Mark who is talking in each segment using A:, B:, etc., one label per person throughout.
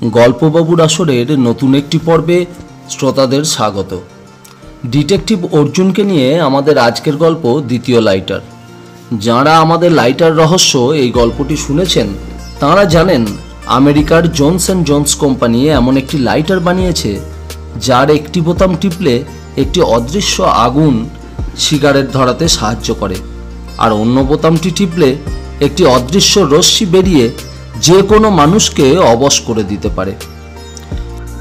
A: গল্পবাবুর আসরের নতুন একটি পর্বে শ্রোতাদের স্বাগত। ডিটেকটিভ অর্জুনকে নিয়ে আমাদের আজকের গল্প দ্বিতীয় লাইটার। যাঁরা আমাদের লাইটার রহস্য এই গল্পটি শুনেছেন তাঁরা জানেন আমেরিকার জোনস অ্যান্ড জোনস কোম্পানি এমন একটি লাইটার বানিয়েছে যার একটি বোতাম টিপলে একটি অদৃশ্য আগুন সিগারেট ধরাতে সাহায্য করে, আর অন্য বোতামটি টিপলে একটি অদৃশ্য রশ্মি বেরিয়ে যে কোনো মানুষকে অবশ করে দিতে পারে।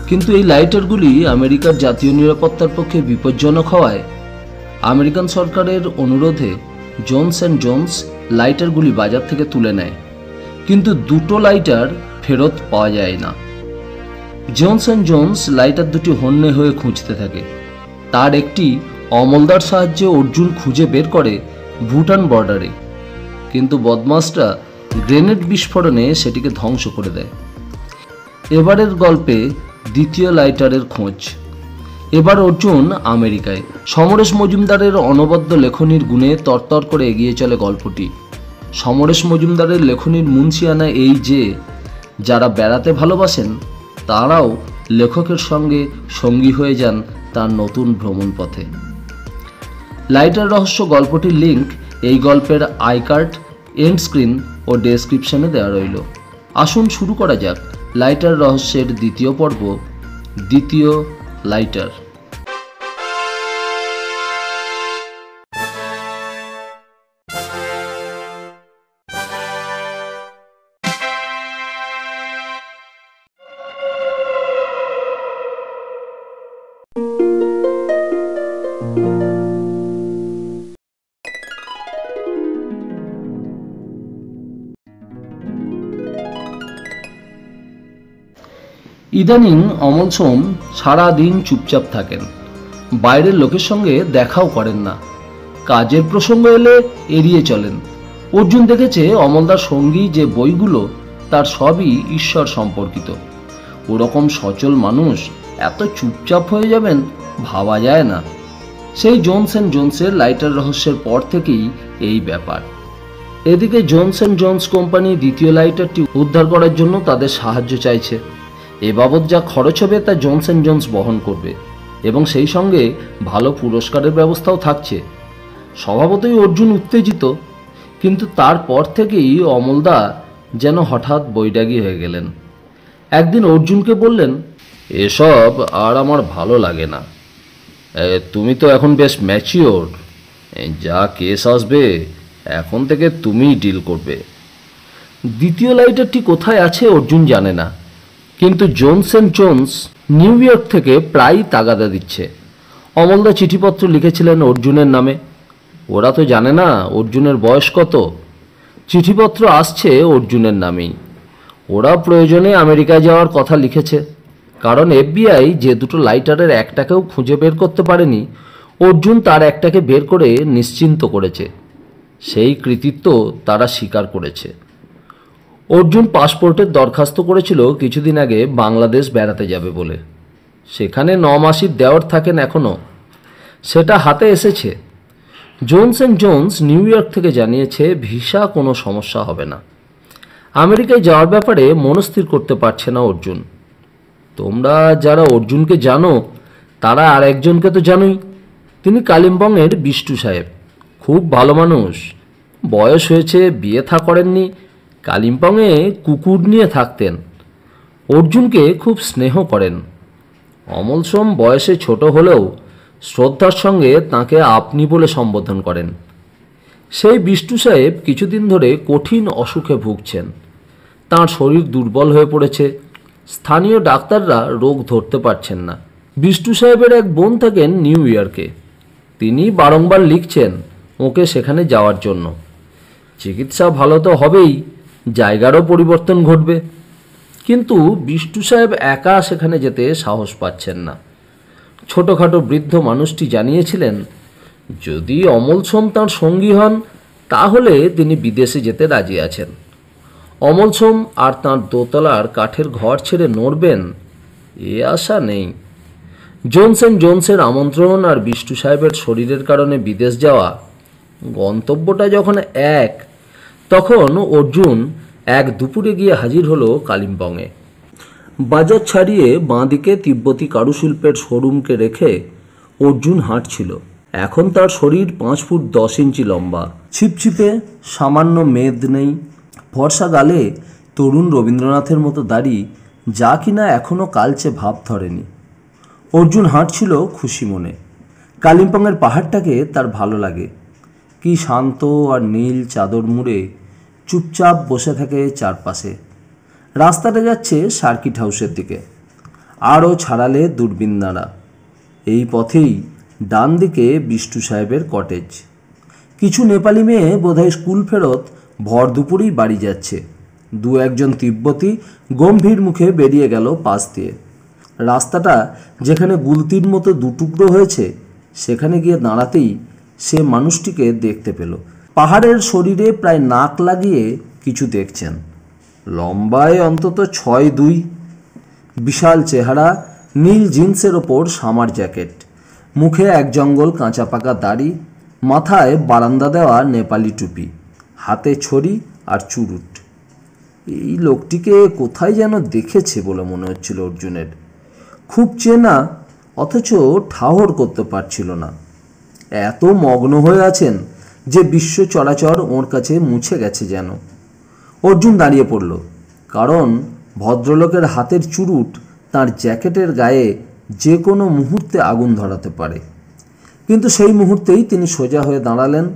A: কিন্তু এই লাইটারগুলি আমেরিকার জাতীয় নিরাপত্তার পক্ষে বিপজ্জনক হওয়ায় আমেরিকান সরকারের অনুরোধে জোনস অ্যান্ড জোনস লাইটারগুলি বাজার থেকে তুলে নেয়, কিন্তু দুটো লাইটার ফেরত পাওয়া যায় না। জোনস অ্যান্ড জোনস লাইটার দুটি হন্যে হয়ে খুঁজতে থাকে। তার একটি অমলদার সাহায্যে অর্জুন খুঁজে বের করে ভুটান বর্ডারে, কিন্তু বদমাশরা গ্রেনেড বিস্ফোরণে সেটিকে ধ্বংস করে দেয়। এবারের গল্পে দ্বিতীয় লাইটারের খোঁজ। এবার অর্জুন আমেরিকায়। সমরেশ মজুমদারের অনবদ্য লেখনীর গুণে তরতর করে এগিয়ে চলে গল্পটি। সমরেশ মজুমদারের লেখনীর মুন্সিয়ানা এই যে যারা বেড়াতে ভালোবাসেন তারাও লেখকের সঙ্গে সঙ্গী হয়ে যান তার নতুন ভ্রমণ পথে। লাইটার রহস্য গল্পটির লিঙ্ক এই গল্পের আই কার্ড, এন্ড স্ক্রিন ও ডেসক্রিপশনে দেওয়া রইল। আসুন শুরু করা যাক লাইটার রহস্যের দ্বিতীয় পর্ব, দ্বিতীয় লাইটার। ইদানিং অমল সোম সারাদিন চুপচাপ থাকেন, বাইরের লোকের সঙ্গে দেখাও করেন না, কাজের প্রসঙ্গ এলে এড়িয়ে চলেন। অর্জুন দেখেছে অমলদার সঙ্গী যে বইগুলো তার সবই ঈশ্বর সম্পর্কিত। ওরকম সচল মানুষ এত চুপচাপ হয়ে যাবেন ভাবা যায় না। সেই জোনস অ্যান্ড জোনসের লাইটার রহস্যের পর থেকেই এই ব্যাপার। এদিকে জোনস অ্যান্ড জোনস কোম্পানি দ্বিতীয় লাইটারটি উদ্ধার করার জন্য তাদের সাহায্য চাইছে। এ বাবদ যা খরচ হবে তা জোনস অ্যান্ড জোনস বহন করবে এবং সেই সঙ্গে ভালো পুরস্কারের ব্যবস্থাও থাকছে। স্বভাবতই অর্জুন উত্তেজিত, কিন্তু তারপর থেকেই অমলদা যেন হঠাৎ বৈরাগী হয়ে গেলেন। একদিন অর্জুনকে বললেন, এসব আর আমার ভালো লাগে না, তুমি তো এখন বেশ ম্যাচিওর, যা কেস আসবে এখন থেকে তুমিই ডিল করবে। দ্বিতীয় লাইটারটি কোথায় আছে অর্জুন জানে না, কিন্তু Jones and Jones new York থেকে প্রায় তাগাদা দিচ্ছে। অমলদা চিঠিপত্র লিখেছিলেন অর্জুনের নামে। ওরা তো জানে না অর্জুনের বয়স কত। চিঠিপত্র আসছে অর্জুনের নামেই। ওরা প্রয়োজনে আমেরিকায় যাওয়ার কথা লিখেছে, কারণ FBI যে দুটো লাইটারের একটাকেও খুঁজে বের করতে পারেনি, অর্জুন তার একটাকে বের করে নিশ্চিন্ত করেছে। সেই কৃতিত্ব তারা স্বীকার করেছে। অর্জুন পাসপোর্টের দরখাস্ত করেছিল কিছুদিন আগে বাংলাদেশ বেড়াতে যাবে বলে। সেখানে 9 মাসের দেওয়ার থাকেন এখনও, সেটা হাতে এসেছে। Jones and Jones new York থেকে জানিয়েছে ভিসা কোনো সমস্যা হবে না। আমেরিকায় যাওয়ার ব্যাপারে মনস্থির করতে পারছে না অর্জুন। তোমরা যারা অর্জুনকে জানো তারা আর একজনকে তো জানোই, তিনি কালিম্পংয়ের বিষ্টু সাহেব। খুব ভালো মানুষ, বয়স হয়েছে, বিয়ে থা করেননি, কালিম্পংয়ে কুকুর নিয়ে থাকতেন। অর্জুনকে খুব স্নেহ করেন। অমল সোম বয়সে ছোট হলেও শ্রদ্ধার সঙ্গে তাঁকে আপনি বলে সম্বোধন করেন। সেই বিষ্টু সাহেব কিছুদিন ধরে কঠিন অসুখে ভুগছেন। তাঁর শরীর দুর্বল হয়ে পড়েছে। স্থানীয় ডাক্তাররা রোগ ধরতে পারছেন না। বিষ্টু সাহেবের এক বোন থাকেন নিউ ইয়র্কে। তিনি বারংবার লিখছেন ওকে সেখানে যাওয়ার জন্য। চিকিৎসা ভালো তো হবেই, জায়গারও পরিবর্তন ঘটবে, কিন্তু বিষ্টু সাহেব একা সেখানে যেতে সাহস পাচ্ছেন না। ছোটোখাটো বৃদ্ধ মানুষটি জানিয়েছিলেন যদি অমল সোম তাঁর সঙ্গী হন তাহলে তিনি বিদেশে যেতে রাজি আছেন। অমল সোম আর তাঁর দোতলার কাঠের ঘর ছেড়ে নড়বেন এ আশা নেই। জোনস অ্যান্ড জোনসের আমন্ত্রণ আর বিষ্টু সাহেবের শরীরের কারণে বিদেশ যাওয়া, গন্তব্যটা যখন এক, তখন অর্জুন এক দুপুরে গিয়ে হাজির হলো কালিম্পংয়ে। বাজার ছাড়িয়ে বাঁদিকে তিব্বতী কারুশিল্পের শোরুমকে রেখে অর্জুন হাঁটছিল। এখন তার শরীর 5 ফুট 10 ইঞ্চি লম্বা, ছিপছিপে, সামান্য মেদ নেই, ফর্সা গালে তরুণ রবীন্দ্রনাথের মতো দাড়ি, যা কিনা এখনও কালচে ভাব ধরেনি। অর্জুন হাঁটছিল খুশি মনে। কালিম্পংয়ের পাহাড়টাকে তার ভালো লাগে। কি শান্ত আর নীল চাদর মুড়ে চুপচাপ বসে থাকে চারপাশে। রাস্তাটা যাচ্ছে সার্কিট হাউসের দিকে, আরও ছাড়ালে দূরবীন নাড়া। এই পথেই ডান দিকে বিষ্টু সাহেবের কটেজ। কিছু নেপালি মেয়ে বোধহয় স্কুল ফেরত ভর দুপুরেই বাড়ি যাচ্ছে। 2-1 তিব্বতী গম্ভীর মুখে বেরিয়ে গেল পাশ দিয়ে। রাস্তাটা যেখানে গুলতির মতো দুটুকরো হয়েছে, সেখানে গিয়ে দাঁড়াতেই সে মানুষটিকে দেখতে পেল। পাহাড়ের শরীরে প্রায় নাক লাগিয়ে কিছু দেখছেন। লম্বায় অন্তত 6'2", বিশাল চেহারা, নীল জিন্সের ওপর সামার জ্যাকেট, মুখে এক জঙ্গল কাঁচা পাকা দাড়ি, মাথায় বারান্দা দেওয়া নেপালি টুপি, হাতে ছড়ি আর চুরুট। এই লোকটিকে কোথায় যেন দেখেছে বলে মনে হচ্ছিল অর্জুনের। খুব চেনা, অথচ ঠাহর করতে পারছিল না। এত মগ্ন হয়ে আছেন যে বিশ্ব চরাচর ওর কাছে মুছে গেছে যেন। অর্জুন দাঁড়িয়ে পড়ল, কারণ ভদ্রলোকের হাতের চুরুট তার জ্যাকেটের গায়ে যে কোনো মুহূর্তে আগুন ধরাতে পারে। কিন্তু সেই মুহূর্তেই তিনি সোজা হয়ে দাঁড়ালেন।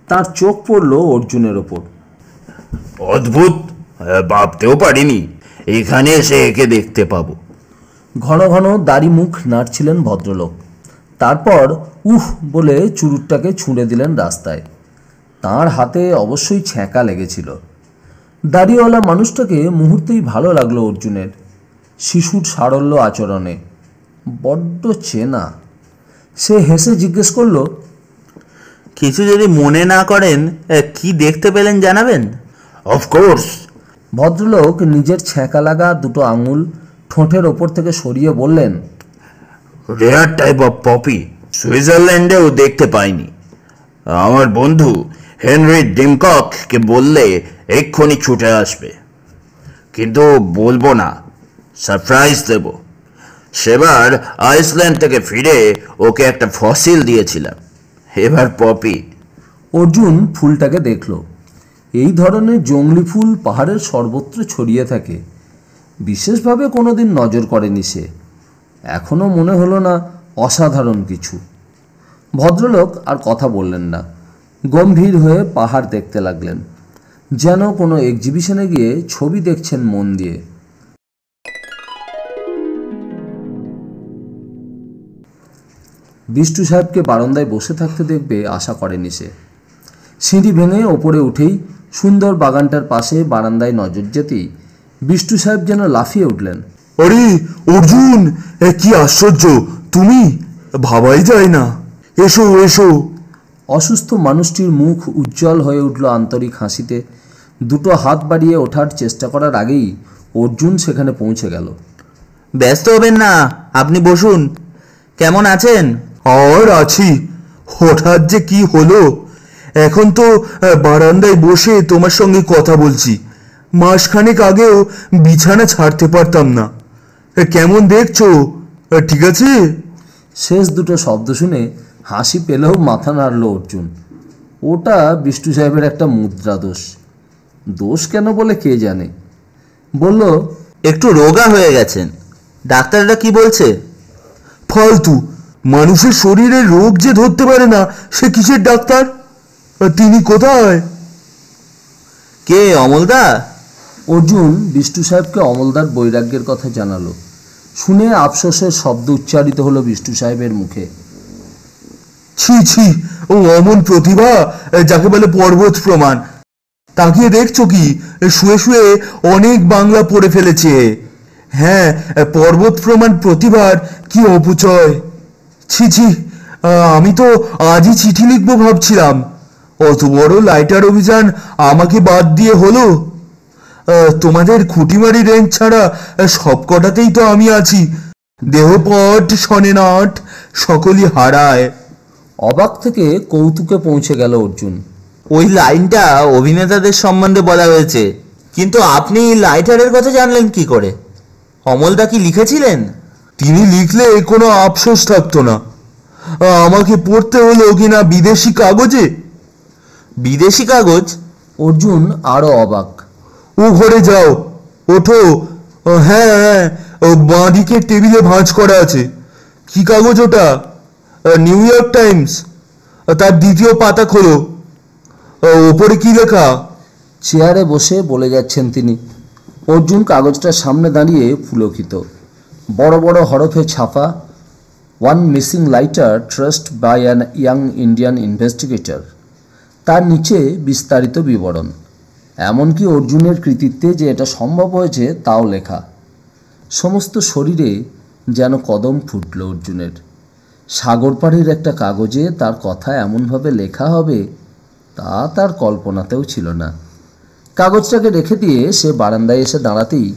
A: তার চোখ পড়ল অর্জুনের ওপর।
B: অদ্ভুত, ভাবতেও পারিনি এখানে এসে একে দেখতে পাবো।
A: ঘন ঘন দাড়ি মুখ নাড়ছিলেন ভদ্রলোক। তারপর উহ বলে চুরুটটাকে ছুঁড়ে দিলেন রাস্তায়। তার হাতে অবশ্যই ছ্যাঁকা লেগেছিল। দাড়িওয়ালা মানুষটাকে মুহূর্তেই ভালো লাগলো অর্জুনের। শিশুর সারল্য আচরণে বড্ড চেনা। সে হেসে জিজ্ঞেস করল,
B: কিছু যদি মনে না করেন, কি দেখতে পেলেন জানাবেন? অফকোর্স।
A: ভদ্রলোক নিজের ছ্যাঁকা লাগা দুটো আঙুল ঠোঁটের ওপর থেকে সরিয়ে বললেন,
B: রেয়ার টাইপ অফ পপি, সুইজারল্যান্ডেও দেখতে পাইনি। আমার বন্ধু হেনরি ডিমককে বললে এক্ষুনি ছুটে আসবে, কিন্তু বলবো না, সারপ্রাইজ দেব। সেবার আইসল্যান্ড থেকে ফিরে ওকে একটা ফসিল দিয়েছিলাম, এবার পপি।
A: অর্জুন ফুলটাকে দেখল। এই ধরনের জংলি ফুল পাহাড়ের সর্বত্র ছড়িয়ে থাকে। বিশেষভাবে কোনোদিন নজর করেনি সে। এখনও মনে হলো না অসাধারণ কিছু। ভদ্রলোক আর কথা বললেন না, গম্ভীর হয়ে পাহাড় দেখতে লাগলেন, যেন কোনো এক্সিবিশনে গিয়ে ছবি দেখছেন মন দিয়ে। বিষ্টু সাহেবকে বারান্দায় বসে থাকতে দেখবে আশা করেনি সে। সিঁড়ি ভেঙে ওপরে উঠেই সুন্দর বাগানটার পাশে বারান্দায় নজর যেতেই বিষ্টু সাহেব যেন লাফিয়ে উঠলেন।
C: আরে অর্জুন, কি আশ্চর্য, তুমি! ভাবাই যায় না। এসো এসো।
A: অসুস্থ মানুষটির মুখ উজ্জ্বল হয়ে উঠল আন্তরিক হাসিতে। দুটো হাত বাড়িয়ে ওঠার চেষ্টা করার আগেই অর্জুন সেখানে পৌঁছে গেল।
B: ব্যস্ত হবেন না, আপনি বসুন। কেমন আছেন?
C: আর আছি। হঠাৎ যে কি হলো, এখন তো বারান্দায় বসে তোমার সঙ্গে কথা বলছি। মাসখানেক আগেও বিছানা ছাড়তে পারতাম না। কেমন দেখছো? ঠিক আছে?
A: শেষ দুটো শব্দ শুনে হাসি পেলেও মাথা নাড়ল অর্জুন। ওটা বিষ্টু সাহেবের একটা মুদ্রা দোষ। দোষ কেন বলে কে জানে। বলল,
B: একটু রোগা হয়ে গেছেন। ডাক্তাররা কি বলছে?
C: ফালতু, মানুষের শরীরে রোগ যে ধরতে পারে না, সে কিসের ডাক্তার? তিনি কোথায়?
B: কে, অমলদা?
A: অর্জুন বিষ্টু সাহেবকে অমলদার বৈরাগ্যের কথা জানালো। শুনে আফসোসের শব্দ উচ্চারিত হলো বিষ্টু সাহেবের মুখে।
C: ছি ছি, ও অমন প্রতিভা যাকে বলে পর্বত প্রমাণ। তাকিয়ে দেখছো কি? শুয়ে শুয়ে অনেক বাংলা পড়ে ফেলেছে। হ্যাঁ, পর্বত প্রমাণ প্রতিভার কি অপচয়। ছি ছি, আমি তো আজই চিঠি লিখবো ভাবছিলাম। অত বড় লাইটার অভিযান আমাকে বাদ দিয়ে হলো? তোমাদের খুঁটিমারি রেঞ্জ ছাড়া সব কটাতেই তো আমি আছি। দেহপট শনে নাট, সকলই হারায়।
A: অবাক থেকে কৌতুকে পৌঁছে গেল অর্জুন।
B: ওই লাইনটা অভিনেতাদের সম্বন্ধে বলা হয়েছে, কিন্তু আপনি লাইটারের কথা জানলেন কি করে? অমলদা কি লিখেছিলেন?
C: তিনি লিখলে কোনো আফসোস থাকতো না। আমাকে পড়তে হলো কিনা বিদেশি কাগজে।
B: বিদেশি কাগজ?
A: অর্জুন আরো অবাক।
C: ও ঘরে যাও, ওঠো। হ্যাঁ হ্যাঁ, বাঁ দিকের টেবিলে ভাঁজ করা আছে। কি কাগজ ওটা? New York Times. তার দ্বিতীয় পাতা খোলো। ওপরে কি লেখা?
A: চেয়ারে বসে বলে যাচ্ছেন তিনি। অর্জুন কাগজটার সামনে দাঁড়িয়ে পুলকিত। বড় বড় হরফে ছাপা, one missing lighter traced by an young Indian investigator. তার নিচে বিস্তারিত বিবরণ। এমনকি অর্জুনের কৃতিত্বে যে এটা সম্ভব হয়েছে তাও লেখা। সমস্ত শরীরে যেন কদম ফুটল অর্জুনের। সাগর পাড়ের একটা কাগজে তার কথা এমনভাবে লেখা হবে তা তার কল্পনাতেও ছিল না। কাগজটাকে রেখে দিয়ে সে বারান্দায় এসে দাঁড়াতেই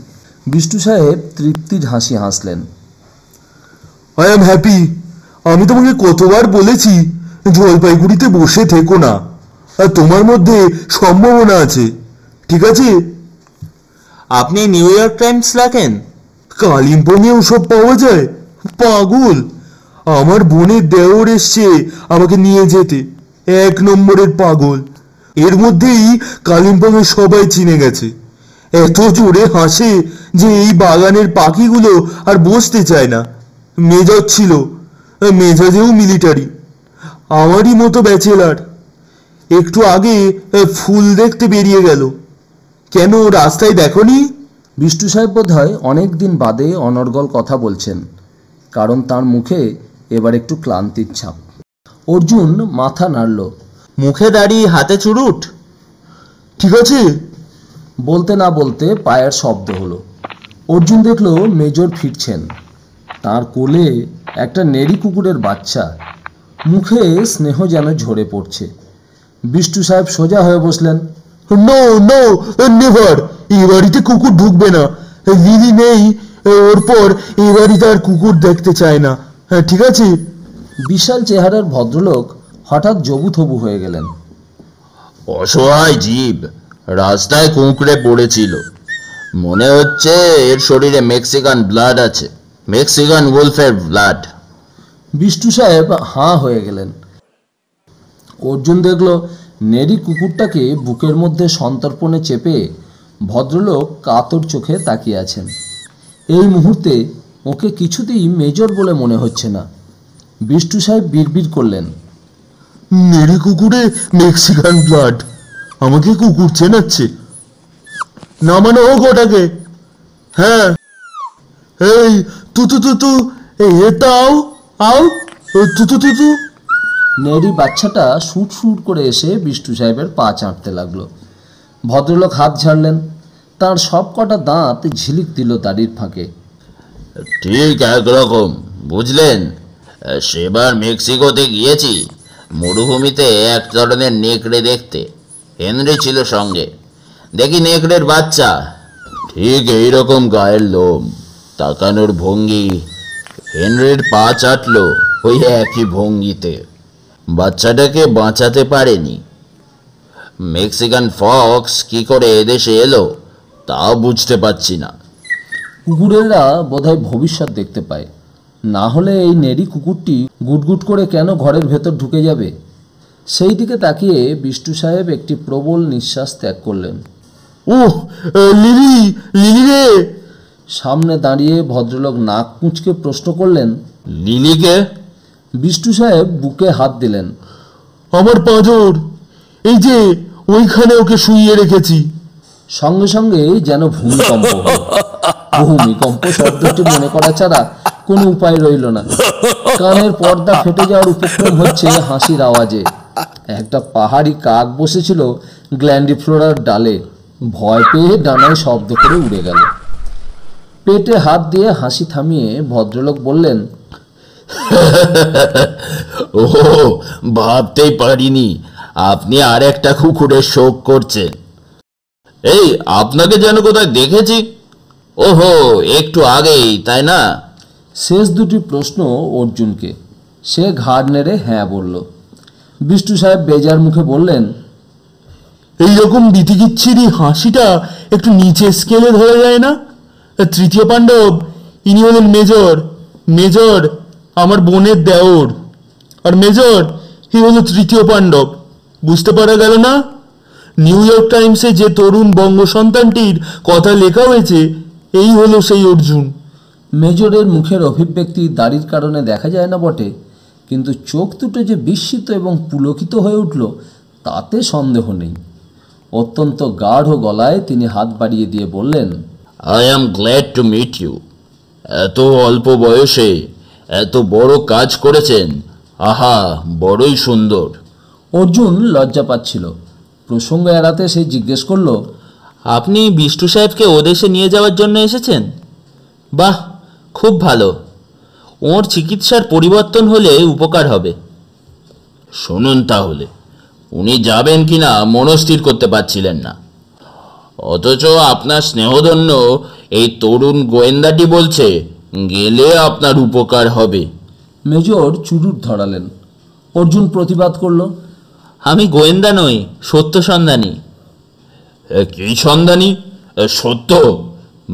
A: বিষ্টু সাহেব তৃপ্তির হাসি হাসলেন।
C: I am happy. আমি তোমাকে কতবার বলেছি জলপাইগুড়িতে বসে থেকো না, আর তোমার মধ্যে সম্ভাবনা আছে, ঠিক আছে?
B: আপনি নিউ ইয়র্ক টাইমস লেখেন?
C: কালিম্পংয়ে ওসব পাওয়া যায়? পাগল! আমার বোনের দেওর এসছে আমাকে নিয়ে যেতে। 1 নম্বরের পাগল। এর মধ্যেই কালিম্পংয়ে সবাই চিনে গেছে। এত জোরে হাসে যে এই বাগানের পাখিগুলো আর বসতে চায় না। মেজাজ ছিল, মেজাজেও মিলিটারি। আমারই মতো ব্যাচেলার। একটু আগে ফুল দেখতে বেরিয়ে গেল। কেন, রাস্তায় দেখনি?
A: বিষ্টু সাহেব বোধহয় অনেক দিন বাদে অনর্গল কথা বলছেন, কারণ তার মুখে এবার একটু ক্লান্তির ছাপ। অর্জুন মাথা নাড়ল।
B: মুখে দাড়ি, হাতে চুরুট।
C: ঠিক আছে।
A: বলতে না বলতে পায়ের শব্দ হলো। অর্জুন দেখল মেজর ফিরছেন। তার কোলে একটা নেড়ি কুকুরের বাচ্চা। মুখে স্নেহ যেন ঝরে পড়ছে। বিষ্টু সাহেব সোজা হয়ে বসলেন।
C: No no, never. এই বাড়িতে কুকুর ঢুকবে না। লিলি নেই, ওর পর এই বাড়িতে আর কুকুর দেখতে চায় না। হ্যাঁ, ঠিক আছে?
A: বিশাল চেহারার ভদ্রলোক হঠাৎ জবুথবু হয়ে গেলেন।
D: অসহায় জীব, রাস্তায় কুঁকড়ে পড়েছিল। মনে হচ্ছে এর শরীরে মেক্সিকান ব্লাড আছে, মেক্সিকান উলফের ব্লাড।
A: বিষ্টু সাহেব হাঁ হয়ে গেলেন। অর্জুন দেখল নেড়ি কুকুরটাকে বুকের মধ্যে সন্তর্পণে চেপে ভদ্রলোক কাতর চোখে তাকিয়ে আছেন। এই মুহূর্তে ওকে কিছুতেই মেজর বলে মনে হচ্ছে না। বিষ্টু সাহেব বিড়বিড় করলেন,
C: নেড়ি কুকুরে মেক্সিকান ব্লাড? আমাকে কুকুর চেনাচ্ছে। নামানো হোক ওটাকে। হ্যাঁ, এই তু তু তু তু, এটা আও আও, তু তু তু তু।
A: নেড়ি বাচ্চাটা সুট সুট করে এসে বিষ্টু সাহেবের পা চাটতে লাগলো। ভদ্রলোক হাত ঝাড়লেন। তার সব কটা দাঁত ঝিলিক দিল দাড়ির ফাঁকে।
D: ঠিক একরকম, বুঝলেন? সেবার মেক্সিকোতে গিয়েছি, মরুভূমিতে এক ধরনের নেকড়ে দেখতে। হেনরি ছিল সঙ্গে। দেখি নেকড়ের বাচ্চা, ঠিক এইরকম গায়ের লোম, তাকানোর ভঙ্গি। হেনরির পা চাটলো ওই একই ভঙ্গিতে। বাচ্চাটাকে বাঁচাতে পারেনি। মেক্সিকান ফক্স কি করে এদেশে এলো তাও বুঝতে পারছি না।
A: কুকুরেরা বোধহয় ভবিষ্যৎ দেখতে পায়, না হলে এই নেড়ি কুকুরটি গুটগুট করে কেন ঘরের ভেতর ঢুকে যাবে? সেই দিকে তাকিয়ে বিষ্টু সাহেব একটি প্রবল নিঃশ্বাস ত্যাগ করলেন।
C: ওহ, লিলি, লিলি রে!
A: সামনে দাঁড়িয়ে ভদ্রলোক নাক কুঁচকে প্রশ্ন করলেন,
D: লিলিকে?
A: বিষ্টু সাহেব বুকে হাত দিলেন।
C: আমার পাঁজর, এই যে ওইখানে ওকে শুইয়ে রেখেছি।
A: সঙ্গে সঙ্গে যেন ভূমিকম্প হলো। ভূমিকম্প শব্দটি মনে করা ছাড়া কোনো উপায় রইল না। কানের পর্দা ফেটে যাওয়ার উপক্রম হচ্ছে হাসির আওয়াজে। একটা পাহাড়ি কাক বসেছিল গ্ল্যান্ডিফ্লোরার ডালে। ভয় পেয়ে ডানায় শব্দ করে উড়ে গেল। পেটে হাত দিয়ে হাসি থামিয়ে ভদ্রলোক বললেন,
D: ও, ভাবতেই পারিনি আপনি আর একটা কুকুরের শোক করছেন। এই, আপনাকে যেন কোথায় দেখেছি। ওহো, একটু আগেই, তাই না?
A: শেষ দুটি প্রশ্ন অর্জুনকে। সে ঘাড় নেড়ে হ্যাঁ বলল। বিষ্টু সাহেব বেজার মুখে বললেন,
C: এইরকম বিতিকিচ্ছিরি হাসিটা একটু নিচে স্কেলে ধরা যায় না?
E: তৃতীয় পাণ্ডব ইনি হলেন মেজর। মেজর আমার বোনের দেওর, আর মেজর ই হলো তৃতীয় পাণ্ডব। বুঝতে পারা গেল না? নিউ ইয়র্ক টাইমসে যে তরুণ বঙ্গ সন্তানটির কথা লেখা হয়েছে, এই হলো সেই অর্জুন।
A: মেজরের মুখের অভিব্যক্তি দাড়ির কারণে দেখা যায় না বটে, কিন্তু চোখ দুটো যে বিস্মিত এবং পুলকিত হয়ে উঠল তাতে সন্দেহ নেই। অত্যন্ত গাঢ় গলায় তিনি হাত বাড়িয়ে দিয়ে বললেন,
D: I am glad to meet you. এত অল্প বয়সে এত বড় কাজ করেছেন, আহা, বড়ই সুন্দর।
A: অর্জুন লজ্জা পাচ্ছিল। প্রসঙ্গ এড়াতে সে জিজ্ঞেস করল,
B: আপনি বিষ্টু সাহেবকে ওদেশে নিয়ে যাওয়ার জন্য এসেছেন? বাহ, খুব ভালো। ওর চিকিৎসার পরিবর্তন হলে উপকার হবে।
D: শুনুন তাহলে, উনি যাবেন কিনা মনস্থির করতে পারছিলেন না, অথচ আপনার স্নেহধন্য এই তরুণ গোয়েন্দাটি বলছে গেলে আপনার উপকার হবে।
A: মেজর চুরুট ধরালেন। অর্জুন প্রতিবাদ করল,
B: আমি গোয়েন্দা নই, সত্য সন্ধানী।
D: কি সন্ধানী? সত্য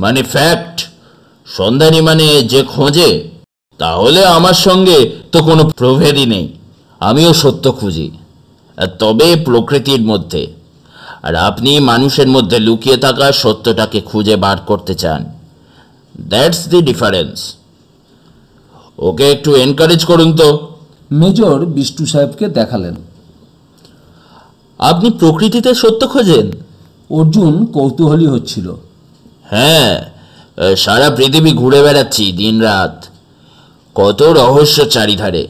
D: মানে ফ্যাক্ট? সন্ধানী মানে যে খোঁজে? তাহলে আমার সঙ্গে তো কোনো প্রভেদই নেই। আমিও সত্য খুঁজি, তবে প্রকৃতির মধ্যে, আর আপনি মানুষের মধ্যে লুকিয়ে থাকা সত্যটাকে খুঁজে বার করতে চান। That's the difference. ওকে একটু এনকারেজ করুন তো।
A: মেজর বিষ্টু সাহেবকে দেখালেন।
B: আপনি প্রকৃতিতে সত্য খোঁজেন?
A: অর্জুন কৌতূহলী হচ্ছিল।
D: হ্যাঁ, সারা পৃথিবী ঘুরে বেড়াচ্ছি দিনরাত। কত রহস্য চারিধারে,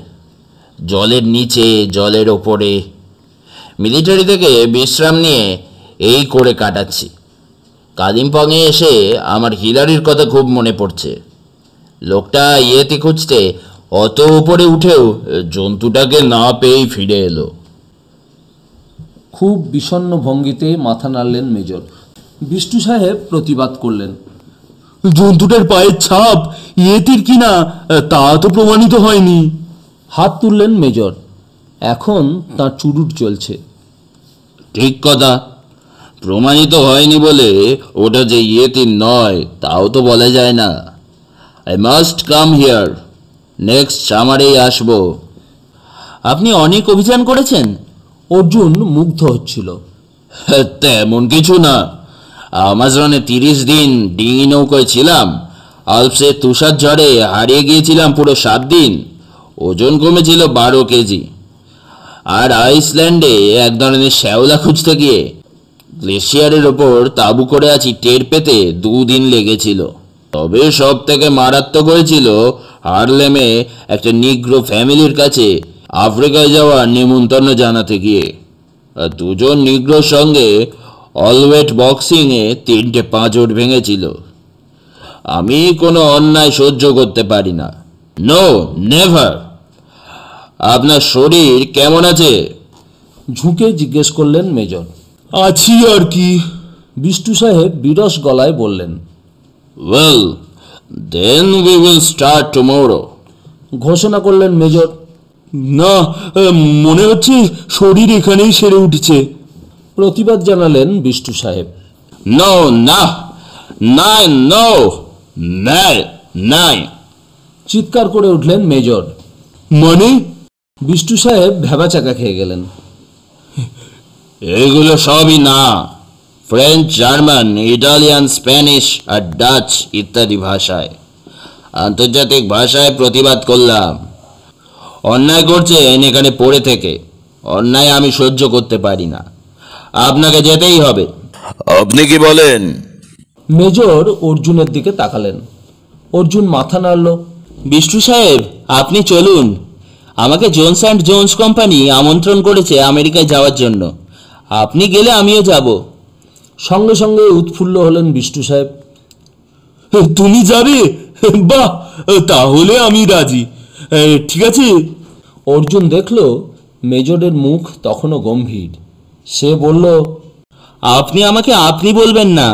D: জলের নিচে, জলের ওপরে। মিলিটারি থেকে বিশ্রাম নিয়ে এই করে কাটাচ্ছি। কালিম্পংয়ে এসে আমার হিলারির কথা খুব মনে পড়ছে। লোকটা ইয়েতে খুঁজতে অত উপরে উঠেও জন্তুটাকে না পেয়েই ফিরে এলো।
A: খুব বিষণ্ণ ভঙ্গিতে মাথা নাড়লেন মেজর। বিষ্টু সাহেব প্রতিবাদ করলেন,
E: জন্তুটার পায়ের ছাপ ইয়েতির কিনা তা তো প্রমাণিত হয়নি।
A: হাত তুললেন মেজর। এখন তার চুরুট চলছে।
D: ঠিক কথা, প্রমাণিত হয়নি বলে ওটা যে ইয়েতির নয় তাও তো বলা যায় না। I must come here, next সামারেই আসবো।
B: আপনি অনেক অভিযান করেছেন?
A: অর্জুন মুগ্ধ হচ্ছিল।
D: তেমন কিছু না। আমাজনে 30 দিন ডিঙি নৌকায় ছিলাম। আলপসে তুষার ঝড়ে হারিয়ে গিয়েছিলাম পুরো 7 দিন। ওজন কমেছিল 12 কেজি। আর আইসল্যান্ডে এক ধরনের শ্যাওলা খুঁজতে গিয়ে গ্লেশিয়ারের ওপর তাঁবু করে আছি টের পেতে 2 দিন লেগেছিল। তবে সব থেকে মারাত্মক হয়েছিল হারলেমে একটা নিগ্রো ফ্যামিলির কাছে আফ্রিকায় যাওয়ার নিমন্ত্রণ জানাতে গিয়ে। আর 2 জন নিগ্রোর সঙ্গে অলওয়েট বক্সিংয়ে 3টে পাঁজর ভেঙেছিল। আমি কোনো অন্যায় সহ্য করতে পারি না। No, never. আপনার শরীর কেমন আছে?
A: ঝুঁকে জিজ্ঞেস করলেন মেজর।
E: আছি আর কি।
A: বিষ্টু সাহেব বিরস গলায় বললেন,
D: well, then we will start tomorrow.
A: ঘোষণা করলেন মেজর।
E: না, মনে হচ্ছে শরীর এখানেই সেরে উঠেছে।
A: প্রতিবাদ জানালেন বিষ্টু সাহেব।
D: নো, না, নাই, নো, নাই, নাই।
A: চিৎকার করে উঠলেন মেজর।
E: মানে?
A: বিষ্টু সাহেব ভেবাচাকা খেয়ে গেলেন।
D: এগুলো সবই না। ফ্রেঞ্চ, জার্মান, ইটালিয়ান, স্প্যানিশ আর ডাচ ইত্যাদি ভাষায়, আন্তর্জাতিক ভাষায় প্রতিবাদ করলাম। অন্যায় করছেন এখানে পড়ে থেকে। অন্যায় আমি সহ্য করতে পারি না। আপনাকে যেতেই হবে। আপনি কি বলেন?
A: মেজর অর্জুনের দিকে তাকালেন। অর্জুন মাথা নাড়ল।
B: বিষ্টু সাহেব, আপনি চলুন। আমাকে জোনস অ্যান্ড জোনস কোম্পানি আমন্ত্রণ করেছে আমেরিকায় যাওয়ার জন্য। আপনি গেলে আমিও যাব।
A: সঙ্গে সঙ্গে উৎফুল্ল হলেন বিষ্টু সাহেব।
E: তুমি যাবে? বাহ, তাহলে আমি রাজি। ঠিক আছে।
A: অর্জুন দেখল মেজরের মুখ তখনও গম্ভীর। সে বলল,
B: আপনি আমাকে আপনি বলবেন না।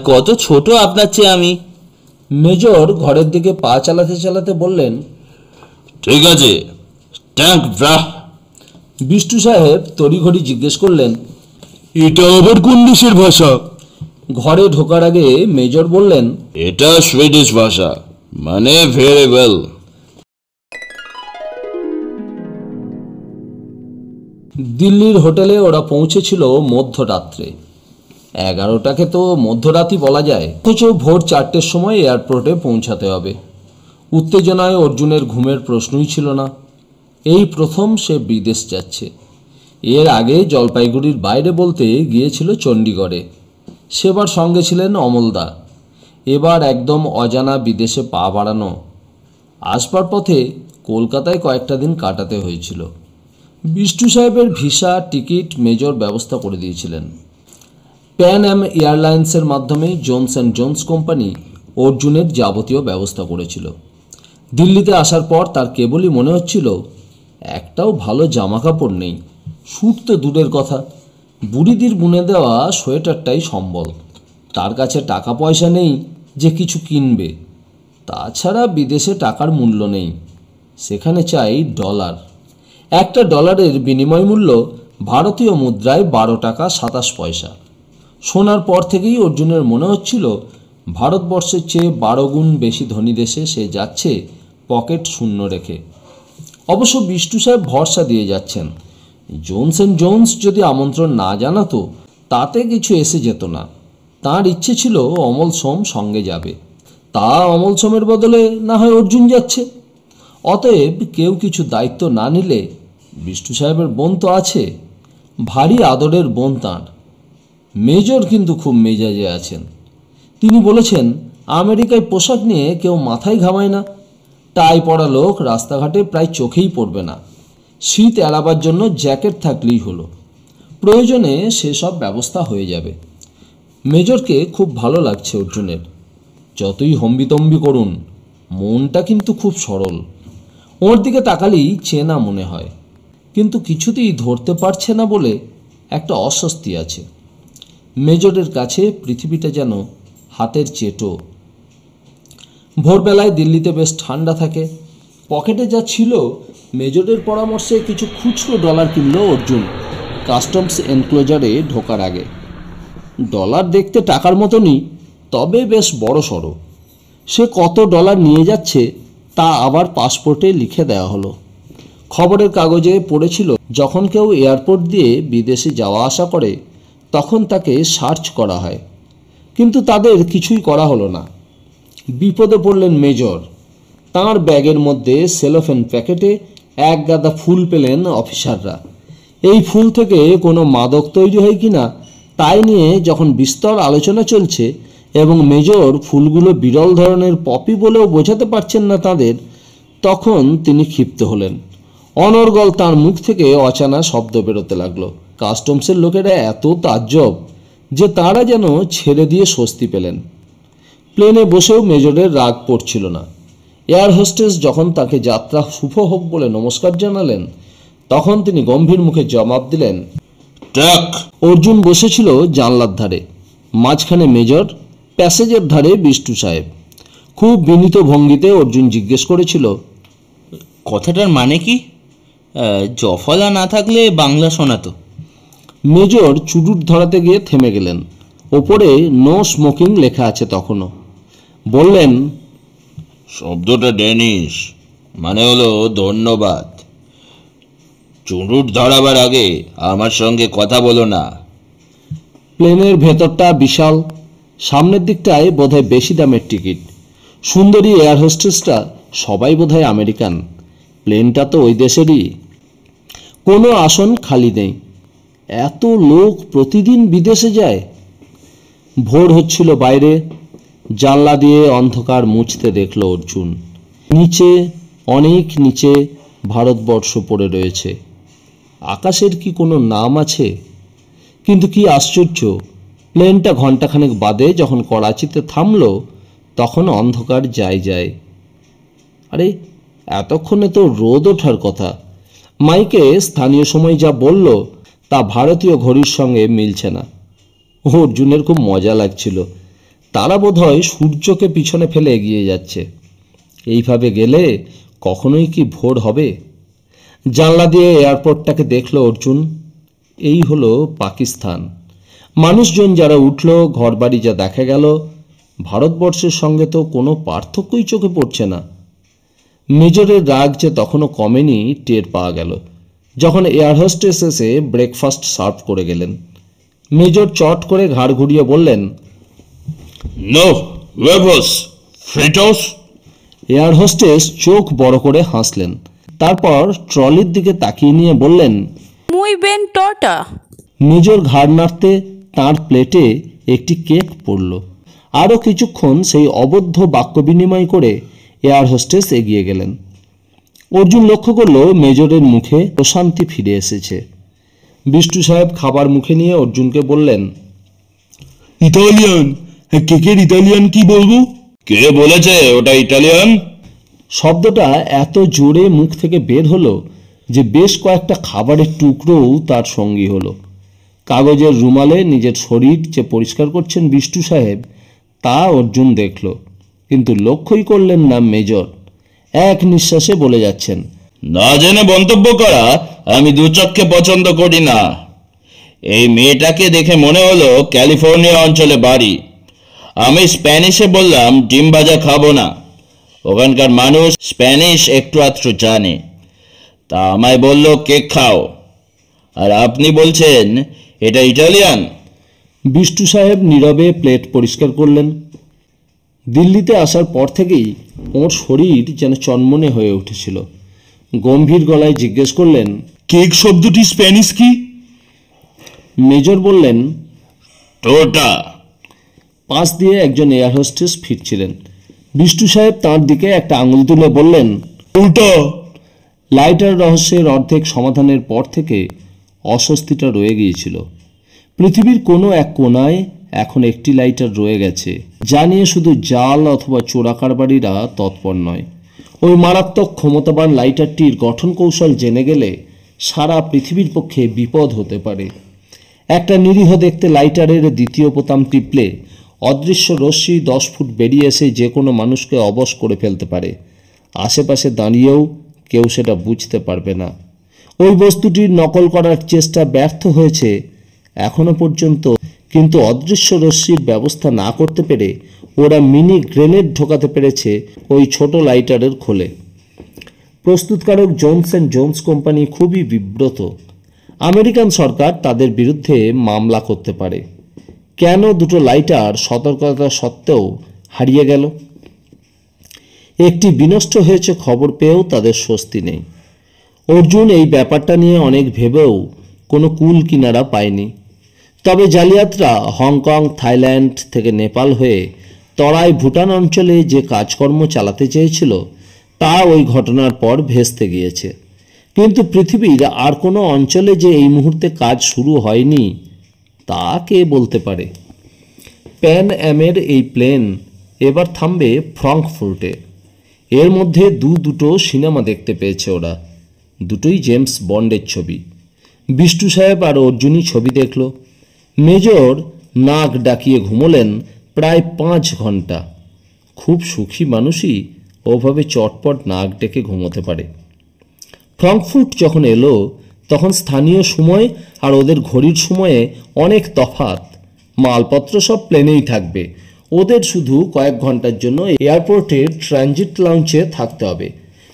B: কত ছোট আপনার চেয়ে আমি।
A: মেজর ঘরের দিকে পা চালাতে চালাতে বললেন,
D: ঠিক আছে, ট্যাঙ্ক ব্রাহ।
A: বিষ্টু সাহেব তড়িঘড়ি জিজ্ঞেস করলেন,
E: এটা আবার কোন দেশের ভাষা?
A: ঘরে ঢোকার আগে মেজর বললেন,
D: এটা সুইডিশ ভাষা, মানে ভেরি ওয়েল।
A: দিল্লির হোটেলে ওরা পৌঁছেছিল মধ্যরাত্রে। 11টাকে তো মধ্যরাতই বলা যায়, অথচ ভোর 4টের সময় এয়ারপোর্টে পৌঁছাতে হবে। উত্তেজনায় অর্জুনের ঘুমের প্রশ্নই ছিল না। এই প্রথম সে বিদেশ যাচ্ছে। এর আগে জলপাইগুড়ির বাইরে বলতে গিয়েছিল চণ্ডীগড়ে। সেবার সঙ্গে ছিলেন অমলদা। এবার একদম অজানা বিদেশে পা বাড়ানো। আসবার পথে কলকাতায় কয়েকটা দিন কাটাতে হয়েছিল। বিষ্টু সাহেবের ভিসা টিকিট মেজর ব্যবস্থা করে দিয়েছিলেন। প্যান অ্যাম এয়ারলাইন্সের মাধ্যমে জোনস অ্যান্ড জোনস কোম্পানি অর্জুনের যাবতীয় ব্যবস্থা করেছিল। দিল্লিতে আসার পর তার কেবলই মনে হচ্ছিল একটাও ভালো জামা কাপড় নেই। স্যুট তো দূরের কথা, বুড়িদির বুনে দেওয়া সোয়েটারটাই সম্বল। তার কাছে টাকা পয়সা নেই যে কিছু কিনবে। তাছাড়া বিদেশে টাকার মূল্য নেই, সেখানে চাই ডলার। একটা ডলারের বিনিময় মূল্য ভারতীয় মুদ্রায় 12 টাকা 27 পয়সা। শোনার পর থেকেই অর্জুনের মনে হচ্ছিল ভারতবর্ষের চেয়ে 12 গুণ বেশি ধনী দেশে সে যাচ্ছে পকেট শূন্য রেখে। অবশ্য বিষ্টু সাহেব ভরসা দিয়ে যাচ্ছেন, জোনস অ্যান্ড জোনস যদি আমন্ত্রণ না জানাতো তাতে কিছু এসে যেত না। তার ইচ্ছে ছিল অমল সোম সঙ্গে যাবে, তা অমল সোমের বদলে না হয় অর্জুন যাচ্ছে। অতএব কেউ কিছু দায়িত্ব না নিলে, বিষ্টু সাহেবের বোন তো আছে, ভারী আদরের বোন তাঁর। মেজর কিন্তু খুব মেজাজে আছেন। তিনি বলেছেন, আমেরিকায় পোশাক নিয়ে কেউ মাথায় ঘামায় না। টাই পরা লোক রাস্তাঘাটে প্রায় চোখেই পড়বে না। শীত এড়াবার জন্য জ্যাকেট থাকলেই হলো। প্রয়োজনে সেসব ব্যবস্থা হয়ে যাবে। মেজরকে খুব ভালো লাগছে অর্জুনের। যতই হম্বিতম্বি করুন, মনটা কিন্তু খুব সরল। ওর দিকে তাকালেই চেনা মনে হয়, কিন্তু কিছুতেই ধরতে পারছে না বলে একটা অস্বস্তি আছে। মেজরের কাছে পৃথিবীটা যেন হাতের চেটো। ভোরবেলায় দিল্লিতে বেশ ঠান্ডা থাকে। পকেটে যা ছিল, মেজরের পরামর্শে কিছু খুচরো ডলার কিনল অর্জুন কাস্টমস এনক্লোজারে ঢোকার আগে। ডলার দেখতে টাকার মতনই, তবে বেশ বড় সড়ো। সে কত ডলার নিয়ে যাচ্ছে তা আবার পাসপোর্টে লিখে দেওয়া হলো। খবরের কাগজে পড়েছিল, যখন কেউ এয়ারপোর্ট দিয়ে বিদেশে যাওয়া আসা করে তখন তাকে সার্চ করা হয়। কিন্তু তাদের কিছুই করা হলো না। বিপদে পড়লেন মেজর। তাঁর ব্যাগের মধ্যে সেলোফেন প্যাকেটে এক গাদা ফুল পেলেন অফিসাররা। এই ফুল থেকে কোনো মাদক তৈরি হয় কিনা তাই নিয়ে যখন বিস্তর আলোচনা চলছে এবং মেজর ফুলগুলো বিরল ধরনের পপি বলেও বোঝাতে পারছেন না তাদের, তখন তিনি ক্ষিপ্ত হলেন। অনর্গল তাঁর মুখ থেকে অচানা শব্দ বেরোতে লাগলো। কাস্টমসের লোকেরা এত তাজ্জব যে তারা যেন ছেড়ে দিয়ে স্বস্তি পেলেন। প্লেনে বসেও মেজরের রাগ পড়ছিল না। এয়ার হোস্টেস যখন তাকে যাত্রা শুভ হোক বলে নমস্কার জানালেন, তখন তিনি গম্ভীর মুখে জবাব দিলেন,
D: ট্রাক।
A: অর্জুন বসেছিল জানলার ধারে, মাঝখানে মেজর, প্যাসেজের ধারে বিষ্টু সাহেব। খুব বিনীত ভঙ্গিতে অর্জুন জিজ্ঞেস করেছিল,
B: কথাটার মানে কি? জফলা না থাকলে বাংলা শোনাতো।
A: মেজর চুরুট ধরাতে গিয়ে থেমে গেলেন। ওপরে নো স্মোকিং লেখা আছে তখনও। বললেন,
D: শব্দটা ড্যানিশ, মানে হলো ধন্যবাদ। চুরুট ধরাবার আগে আমার সঙ্গে কথা বলো না।
A: প্লেনের ভেতরটা বিশাল। সামনের দিকটায় বোধহয় বেশি দামের টিকিট। সুন্দরী এয়ার হোস্টেসরা সবাই বোধহয় আমেরিকান। প্লেনটা তো ওই দেশেরই। কোনো আসন খালি নেই। এত লোক প্রতিদিন বিদেশে যায়। ভোর হচ্ছিল বাইরে। জানলা দিয়ে অন্ধকার মুছতে দেখল অর্জুন। নিচে, অনেক নিচে ভারতবর্ষ পড়ে রয়েছে। আকাশের কি কোনো নাম আছে? কিন্তু কি আশ্চর্য, প্লেনটা ঘণ্টাখানেক বাদে যখন করাচিতে থামল তখন অন্ধকার যায় যায়। আরে, এতক্ষণে তো রোদ ওঠার কথা। মাইকে স্থানীয় সময় যা বলল তা ভারতীয় ঘড়ির সঙ্গে মিলছে না। অর্জুনের খুব মজা লাগছিল। তারা বোধহয় সূর্যকে পিছনে ফেলে এগিয়ে যাচ্ছে। এইভাবে গেলে কখনোই কি ভোর হবে? জানলা দিয়ে এয়ারপোর্টটাকে দেখল অর্জুন। এই হলো পাকিস্তান। মানুষজন যারা উঠল, ঘরবাড়ি যা দেখা গেল, ভারতবর্ষের সঙ্গে তো কোনো পার্থক্যই চোখে পড়ছে না। মেজরের রাগ যে তখনও কমেনি টের পাওয়া গেল যখন এয়ার হোস্টেস এসে ব্রেকফাস্ট সার্ভ করে গেলেন। মেজর চট করে ঘাড় ঘুরিয়ে বললেন,
D: no waves Fritz.
A: Air hostess চোখ বড় করে হাসলেন, তারপর ট্রলির দিকে তাকিয়ে নিয়ে বললেন,
F: Muy bien torta.
A: মেজর ঘাড় নাড়তে তাঁর প্লেটে একটি কেক পড়ল। আরও কিছুক্ষণ সেই অবদ্ধ বাক্য বিনিময় করে এয়ার হোস্টেস এগিয়ে গেলেন। অর্জুন লক্ষ্য করল মেজরের মুখে প্রশান্তি ফিরে এসেছে। বিষ্টু সাহেব খাবার মুখে নিয়ে অর্জুনকে বললেন,
E: ইতালিয়ান, কেকের ইতালিয়ান কি বলবো?
D: কে বলেছে ওটা ইটালিয়ান?
A: শব্দটা এত জোরে মুখ থেকে বের হলো যে বেশ কয়েকটা খাবারের টুকরোও তার সঙ্গী হলো। কাগজের রুমালে নিজের শরীর যে পরিষ্কার করছেন বিষ্টু সাহেব তা অর্জুন দেখল, কিন্তু লক্ষ্যই করলেন না মেজর এক নিঃশ্বাসে বলে যাচ্ছেন,
D: না জেনে মন্তব্য করা আমি দুচক্ষে পছন্দ করি না। এই মেয়েটাকে দেখে মনে হলো ক্যালিফোর্নিয়া অঞ্চলে বাড়ি। আমি স্প্যানিশে বললাম ডিম ভাজা খাবো না, ওখানকার মানুষ স্প্যানিশ একটু আধটু জানে, তা আমায় বলল কেক খাও, আর আপনি বলছেন এটা ইটালিয়ান।
A: বিষ্টু সাহেব নীরবে প্লেট পরিষ্কার করলেন। দিল্লিতে আসার পর থেকেই ওর শরীর যেন চনমনে হয়ে উঠেছিল। গম্ভীর গলায় জিজ্ঞেস করলেন,
E: কেক শব্দটি স্প্যানিশ কি?
A: মেজর বললেন,
D: টোটা।
A: পাশ দিয়ে একজন এয়ার হোস্টেস ফিরছিলেন। বিষ্টু সাহেব তাঁর দিকে একটা আঙুল তুলে বললেন,
E: ওটা
A: লাইটার রহস্যের অর্ধেক সমাধানের পর থেকে অস্বস্তিটা রয়ে গিয়েছিল। পৃথিবীর কোনো এক কোণায় এখন একটি লাইটার রয়ে গেছে, যা নিয়ে শুধু জাল অথবা চোরাকারবারিরা তৎপর নয়। ওই মারাত্মক ক্ষমতাবান লাইটারটির গঠন কৌশল জেনে গেলে সারা পৃথিবীর পক্ষে বিপদ হতে পারে। একটা নিরীহ দেখতে লাইটারের দ্বিতীয় বোতাম টিপলে অদৃশ্য রশ্মি 10 ফুট বেরিয়ে এসে যে কোনো মানুষকে অবশ করে ফেলতে পারে। আশেপাশে দাঁড়িয়েও কেউ সেটা বুঝতে পারবে না। ওই বস্তুটির নকল করার চেষ্টা ব্যর্থ হয়েছে এখনো পর্যন্ত, কিন্তু অদৃশ্য রশ্মির ব্যবস্থা না করতে পেরে ওরা মিনি গ্রেনেড ঢোকাতে পেরেছে ওই ছোট লাইটারের খোলে। প্রস্তুতকারক জোনস অ্যান্ড জোনস কোম্পানি খুবই বিব্রত। আমেরিকান সরকার তাদের বিরুদ্ধে মামলা করতে পারে। কেন দুটো লাইটার সতর্কতা সত্ত্বেও হারিয়ে গেল? একটি বিনষ্ট হয়েছে খবর পেয়েও তাদের স্বস্তি নেই। অর্জুন এই ব্যাপারটা নিয়ে অনেক ভেবেও কোনো কুল কিনারা পায়নি। তবে জালিয়াতরা হংকং, থাইল্যান্ড থেকে নেপাল হয়ে তরাই ভুটান অঞ্চলে যে কাজকর্ম চালাতে চেয়েছিল তা ওই ঘটনার পর ভেস্তে গিয়েছে। কিন্তু পৃথিবীর আর কোনো অঞ্চলে যে এই মুহূর্তে কাজ শুরু হয়নি তা কে বলতে পারে? প্যান অ্যামের এই প্লেন এবার থামবে ফ্রাঙ্কফুর্টে। এর মধ্যে দুটো সিনেমা দেখতে পেয়েছে ওরা, দুটোই জেমস বন্ডের ছবি। বিষ্টু সাহেব আর অর্জুনই ছবি দেখল। মেজর নাক ডাকিয়ে ঘুমোলেন প্রায় 5 ঘন্টা। খুব সুখী মানুষই ওভাবে চটপট নাক ডেকে ঘুমোতে পারে। ফ্রাঙ্কফুর্ট যখন এলো তখন স্থানীয় সময় আর ওদের ঘড়ির সময়ে অনেক তফাৎ। মালপত্র সব প্লেনেই থাকবে, ওদের শুধু কয়েক ঘন্টার জন্য এয়ারপোর্টের ট্রানজিট লাউঞ্জে থাকতে হবে,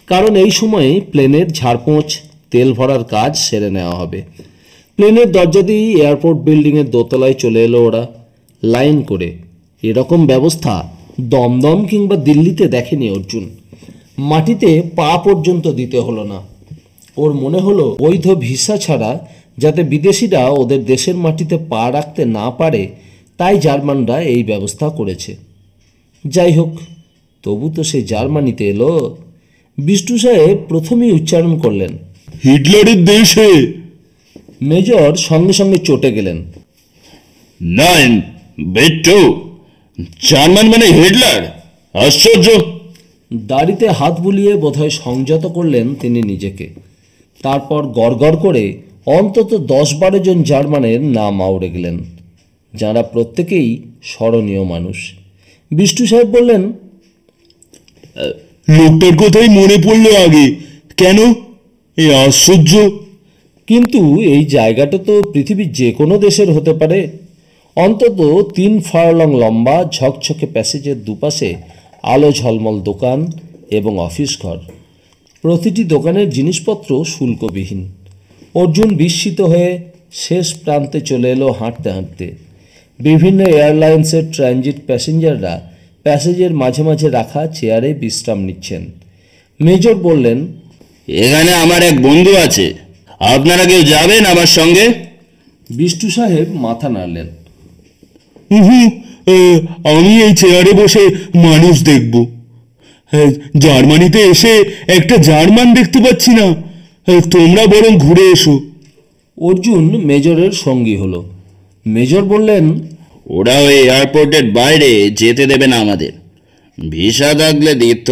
A: কারণ এই সময়ে প্লেনের ঝাড়পোঁছ তেল ভরার কাজ সেরে নেওয়া হবে। প্লেনের দরজা দিয়েই এয়ারপোর্ট বিল্ডিংয়ের দোতলায় চলে এলো ওরা, লাইন করে। এরকম ব্যবস্থা দমদম কিংবা দিল্লিতে দেখেনি অর্জুন। মাটিতে পা পর্যন্ত দিতে হলো না। ওর মনে হলো বৈধ ভিসা ছাড়া যাতে বিদেশিরা ওদের দেশের মাটিতে পা রাখতে না পারে, তাই জার্মানরা এই ব্যবস্থা করেছে। যাই হোক, তবু তো সে জার্মানিতে এলো। বিষ্টু সাহেব প্রথমেই উচ্চারণ করলেন,
E: হিটলারের দেশে।
A: মেজর সঙ্গে সঙ্গে চটে গেলেন,
D: নাইন বিট্টু, জার্মান মানে হিটলার? আশ্চর্য।
A: দাড়িতে হাত বুলিয়ে বোধহয় সংযত করলেন তিনি নিজেকে। তারপর গড়গড় করে অন্তত 10-12 জন জার্মানের নাম আউড়ে গেলেন, যারা প্রত্যেকেই স্মরণীয় মানুষ। বিষ্টু সাহেব বললেন,
E: লোকটার কথাই মনে পড়লো আগে। কেন? এই আশ্চর্য।
A: কিন্তু এই জায়গাটা তো পৃথিবীর যে কোনো দেশের হতে পারে। অন্তত 3 ফার্লং লম্বা ঝকঝকে প্যাসেজের দুপাশে আলো ঝলমল দোকান এবং অফিস ঘর। প্রতিটি দোকানের জিনিসপত্র শুল্কবিহীন। অর্জুন বিস্মিত হয়ে শেষ প্রান্তে চলে এলো হাঁটতে হাঁটতে। বিভিন্ন এয়ারলাইন্সের ট্রানজিট প্যাসেঞ্জাররা প্যাসেজের মাঝে মাঝে রাখা চেয়ারে বিশ্রাম নিচ্ছেন। মেজর বললেন,
D: এখানে আমার এক বন্ধু আছে, আপনারা কেউ যাবেন আমার সঙ্গে?
A: বিষ্টু সাহেব মাথা নাড়লেন।
E: আমি এই চেয়ারে বসে মানুষ দেখব। জার্মানিতে এসে একটা জার্মান দেখতে পাচ্ছি না, তোমরা বরং ঘুরে এসো।
A: অর্জুন মেজরের সঙ্গী হলো। মেজর বললেন,
D: ওরা ওই এয়ারপোর্টের বাইরে যেতে দেবে না আমাদের, ভিসা থাকলে দিত।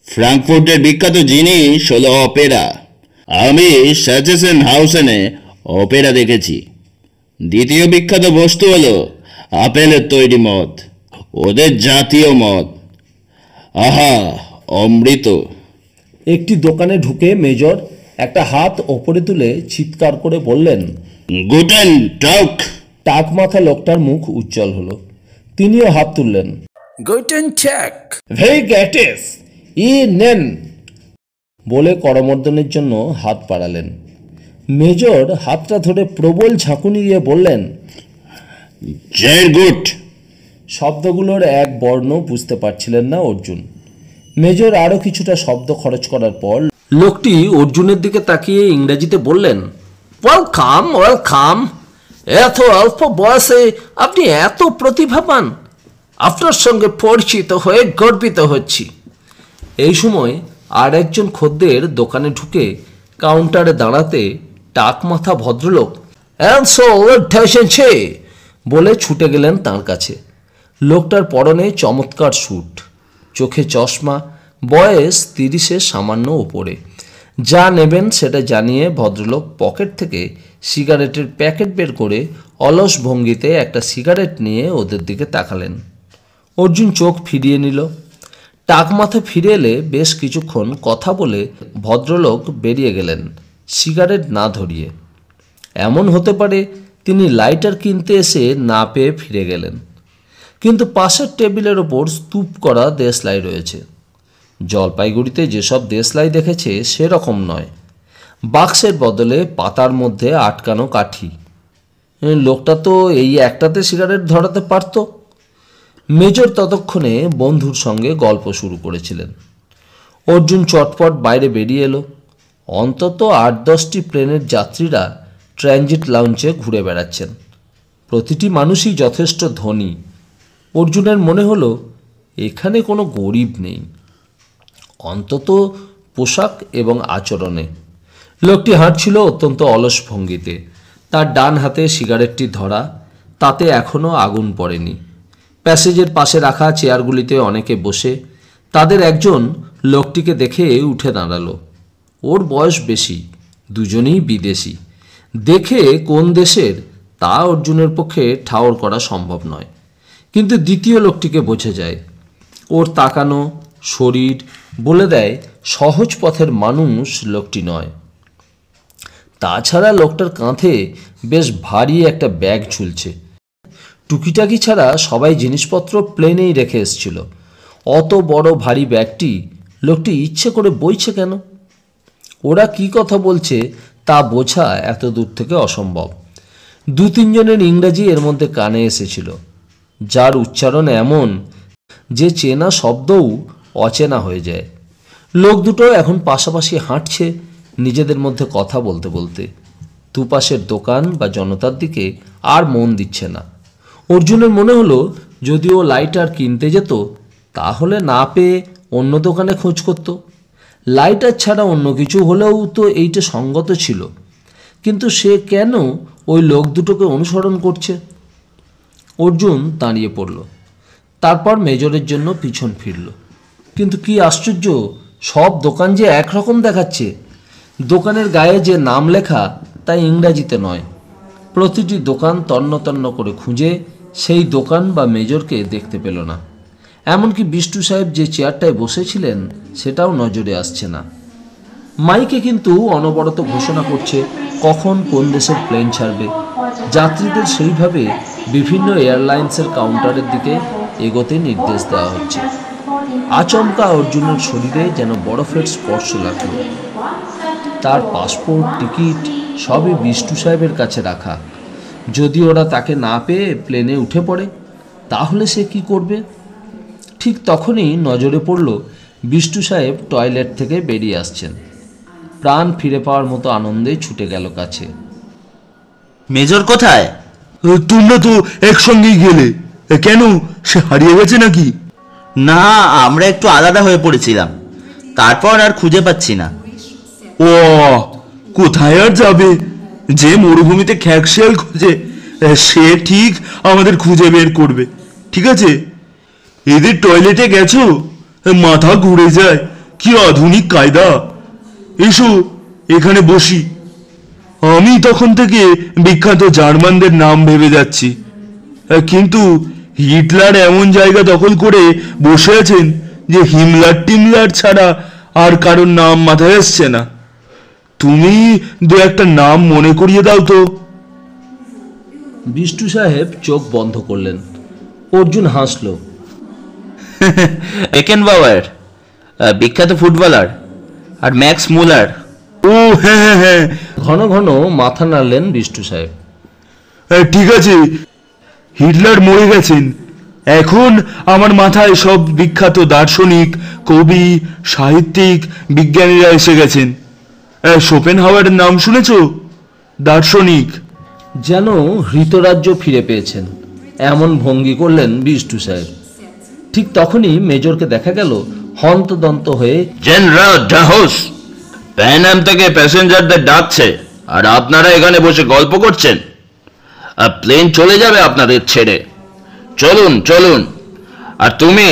D: ফ্রাঙ্কফুর্টের বিখ্যাত জিনিস হলো অপেরা। আমি সাজেসন হাউসেনে অপেরা দেখেছি। দ্বিতীয় বিখ্যাত বস্তু হলো আপেলের তৈরি মদ, ওদের জাতীয় মদ। আহা, অমৃত।
A: একটি দোকানে ঢুকে মেজর একটা হাত ওপরে তুলে চিৎকার করে বললেন,
D: গুটেন টাক।
A: টাক মাথা লোকটার মুখ উজ্জ্বল হলো। তিনিও হাত তুললেন।
G: Guten Tag.
A: ভেরি গ্যাটেস ই নেন বলে করমর্দনের জন্য হাত বাড়ালেন। মেজর হাতটা ধরে প্রবল ঝাঁকুনি দিয়ে বললেন,
D: জের গুড।
A: শব্দগুলোর এক বর্ণ বুঝতে পারছিলেন না অর্জুন। মেজর আরও কিছুটা শব্দ খরচ করার পর লোকটি অর্জুনের দিকে তাকিয়ে ইংরেজিতে বললেন, ওয়েলকাম ওয়েলকাম। এত অল্প বয়সে আপনি এত প্রতিভাবান। আপনার সঙ্গে পরিচিত হয়ে গর্বিত হচ্ছি। এই সময় আর একজন খদ্দের দোকানে ঢুকে কাউন্টারে দাঁড়াতে টাক মাথা ভদ্রলোক বলে ছুটে গেলেন তার কাছে। লোকটার পরনে চমৎকার স্যুট, চোখে চশমা, বয়স 30-এর সামান্য ওপরে। যা নেবেন সেটা জানিয়ে ভদ্রলোক পকেট থেকে সিগারেটের প্যাকেট বের করে অলস ভঙ্গিতে একটা সিগারেট নিয়ে ওদের দিকে তাকালেন। অর্জুন চোখ ফিরিয়ে নিল। টাক মাথা ফিরে এলে বেশ কিছুক্ষণ কথা বলে ভদ্রলোক বেরিয়ে গেলেন সিগারেট না ধরিয়ে। এমন হতে পারে তিনি লাইটার কিনতে এসে না পেয়ে ফিরে গেলেন। কিন্তু পাশের টেবিলের ওপর স্তূপ করা দেশলাই রয়েছে। জলপাইগুড়িতে যেসব দেশলাই দেখেছে সেরকম নয়। বাক্সের বদলে পাতার মধ্যে আটকানো কাঠি। লোকটা তো এই একটাতে সিগারেট ধরাতে পারত। মেজর ততক্ষণে বন্ধুর সঙ্গে গল্প শুরু করেছিলেন। অর্জুন চটপট বাইরে বেরিয়ে এলো। অন্তত 8-10টি প্লেনের যাত্রীরা ট্রানজিট লাউঞ্জে ঘুরে বেড়াচ্ছেন। প্রতিটি মানুষই যথেষ্ট ধনী। অর্জুনের মনে হলো এখানে কোনো গরিব নেই, অন্তত পোশাক এবং আচরণে। লোকটি হাঁটছিল অত্যন্ত অলস ভঙ্গিতে। তার ডান হাতে সিগারেটটি ধরা, তাতে এখনও আগুন পড়েনি। প্যাসেজের পাশে রাখা চেয়ারগুলিতে অনেকে বসে। তাদের একজন লোকটিকে দেখে উঠে দাঁড়ালো। ওর বয়স বেশি, দুজনেই বিদেশি। দেখে কোন দেশের তা অর্জুনের পক্ষে ঠাওর করা সম্ভব নয়, কিন্তু দ্বিতীয় লোকটিকে বোঝা যায়। ওর তাকানো শরীর বলে দেয় সহজ পথের মানুষ লোকটি নয়। তাছাড়া লোকটার কাঁধে বেশ ভারী একটা ব্যাগ ঝুলছে। টুকিটাকি ছাড়া সবাই জিনিসপত্র প্লেনেই রেখে এসেছিল। অত বড় ভারী ব্যাগটি লোকটি ইচ্ছে করে বইছে কেন? ওরা কি কথা বলছে তা বোঝা এত দূর থেকে অসম্ভব। 2-3 জনের ইংরাজি এর মধ্যে কানে এসেছিল, যার উচ্চারণ এমন যে চেনা শব্দও অচেনা হয়ে যায়। লোক দুটো এখন পাশাপাশি হাঁটছে নিজেদের মধ্যে কথা বলতে বলতে। দুপাশের দোকান বা জনতার দিকে আর মন দিচ্ছে না। অর্জুনের মনে হলো যদি ও লাইটার কিনতে যেত তাহলে না পেয়ে অন্য দোকানে খোঁজ করত। লাইটার ছাড়া অন্য কিছু হলেও তো এইটা সঙ্গত ছিল, কিন্তু সে কেন ওই লোক দুটোকে অনুসরণ করছে? অর্জুন দাঁড়িয়ে পড়ল। তারপর মেজরের জন্য পিছন ফিরল। কিন্তু কি আশ্চর্য, সব দোকান যে একরকম দেখাচ্ছে। দোকানের গায়ে যে নাম লেখা তা ইংরাজিতে নয়। প্রতিটি দোকান তন্ন তন্ন করে খুঁজে সেই দোকান বা মেজরকে দেখতে পেল না। এমনকি বিষ্টু সাহেব যে চেয়ারটায় বসেছিলেন সেটাও নজরে আসছে না। মাইকে কিন্তু অনবরত ঘোষণা করছে কখন কোন দেশের প্লেন ছাড়বে। যাত্রীদের সেইভাবে বিভিন্ন এয়ারলাইন্সের কাউন্টারের দিকে এগোতে নির্দেশ দেওয়া হচ্ছে। আচমকা অর্জুনের শরীরে যেন বরফের স্পর্শ লাগল। তার পাসপোর্ট, টিকিট সবই বিষ্টু সাহেবের কাছে রাখা। যদি ওরা তাকে না পেয়ে প্লেনে উঠে পড়ে তাহলে সে কি করবে? ঠিক তখনই নজরে পড়ল বিষ্টু সাহেব টয়লেট থেকে বেরিয়ে আসছেন। প্রাণ ফিরে পাওয়ার মতো আনন্দে ছুটে গেল কাছে।
B: মেজর কোথায়?
C: তোমরা তো একসঙ্গেই গেলে, কেন সে হারিয়ে গেছে নাকি?
B: না, আমরা একটু আলাদা হয়ে পড়েছিলাম, তারপর আর খুঁজে পাচ্ছি না।
C: ও কোথায় আর যাবে? যে মরুভূমিতে খ্যাকশিয়াল খোঁজে সে ঠিক আমাদের খুঁজে বের করবে। ঠিক আছে, এদের টয়লেটে গেছো, মাথা ঘুরে যায়। কি আধুনিক কায়দা! এসো এখানে বসি। আমি তখন থেকে বিখ্যাত জার্মানদের নাম ভেবে যাচ্ছি, কিন্তু হিটলার এমন জায়গা দখল করে বসে আছেন যে হিমলার টিমলার ছাড়া আর কারোর নাম মাথায় আসছে না। তুমি দু একটা নাম মনে করিয়ে দাও তো।
A: বিষ্টু সাহেব চোখ বন্ধ করলেন। অর্জুন হাসল।
B: একেনবাওয়ার, বিখ্যাত ফুটবলার, আর ম্যাক্স মুলার।
C: ও হ্যাঁ হ্যাঁ হ্যাঁ,
A: ঘন ঘন মাথা নাড়লেন বিষ্টু সাহেব।
C: ঠিক আছে, হিটলার মরে গেছেন। এখন আমার মাথায় সব বিখ্যাত দার্শনিক, কবি, সাহিত্যিক, বিজ্ঞানীরা এসে গেছেন। শোপেনহাওয়ারের নাম শুনেছ? দার্শনিক।
A: যেন হৃতরাজ্য ফিরে পেয়েছেন এমন ভঙ্গি করলেন বিষ্টু সাহেব। ঠিক তখনই মেজরকে দেখা গেল হন্তদন্ত হয়ে।
D: জেনারেল ডাহোস, প্যানাম থেকে প্যাসেঞ্জারদের ডাকছে আর আপনারা এখানে বসে গল্প করছেন। আর প্লেন চলে যাবে আপনাদের ছেড়ে। চলুন চলুন। আর তুমি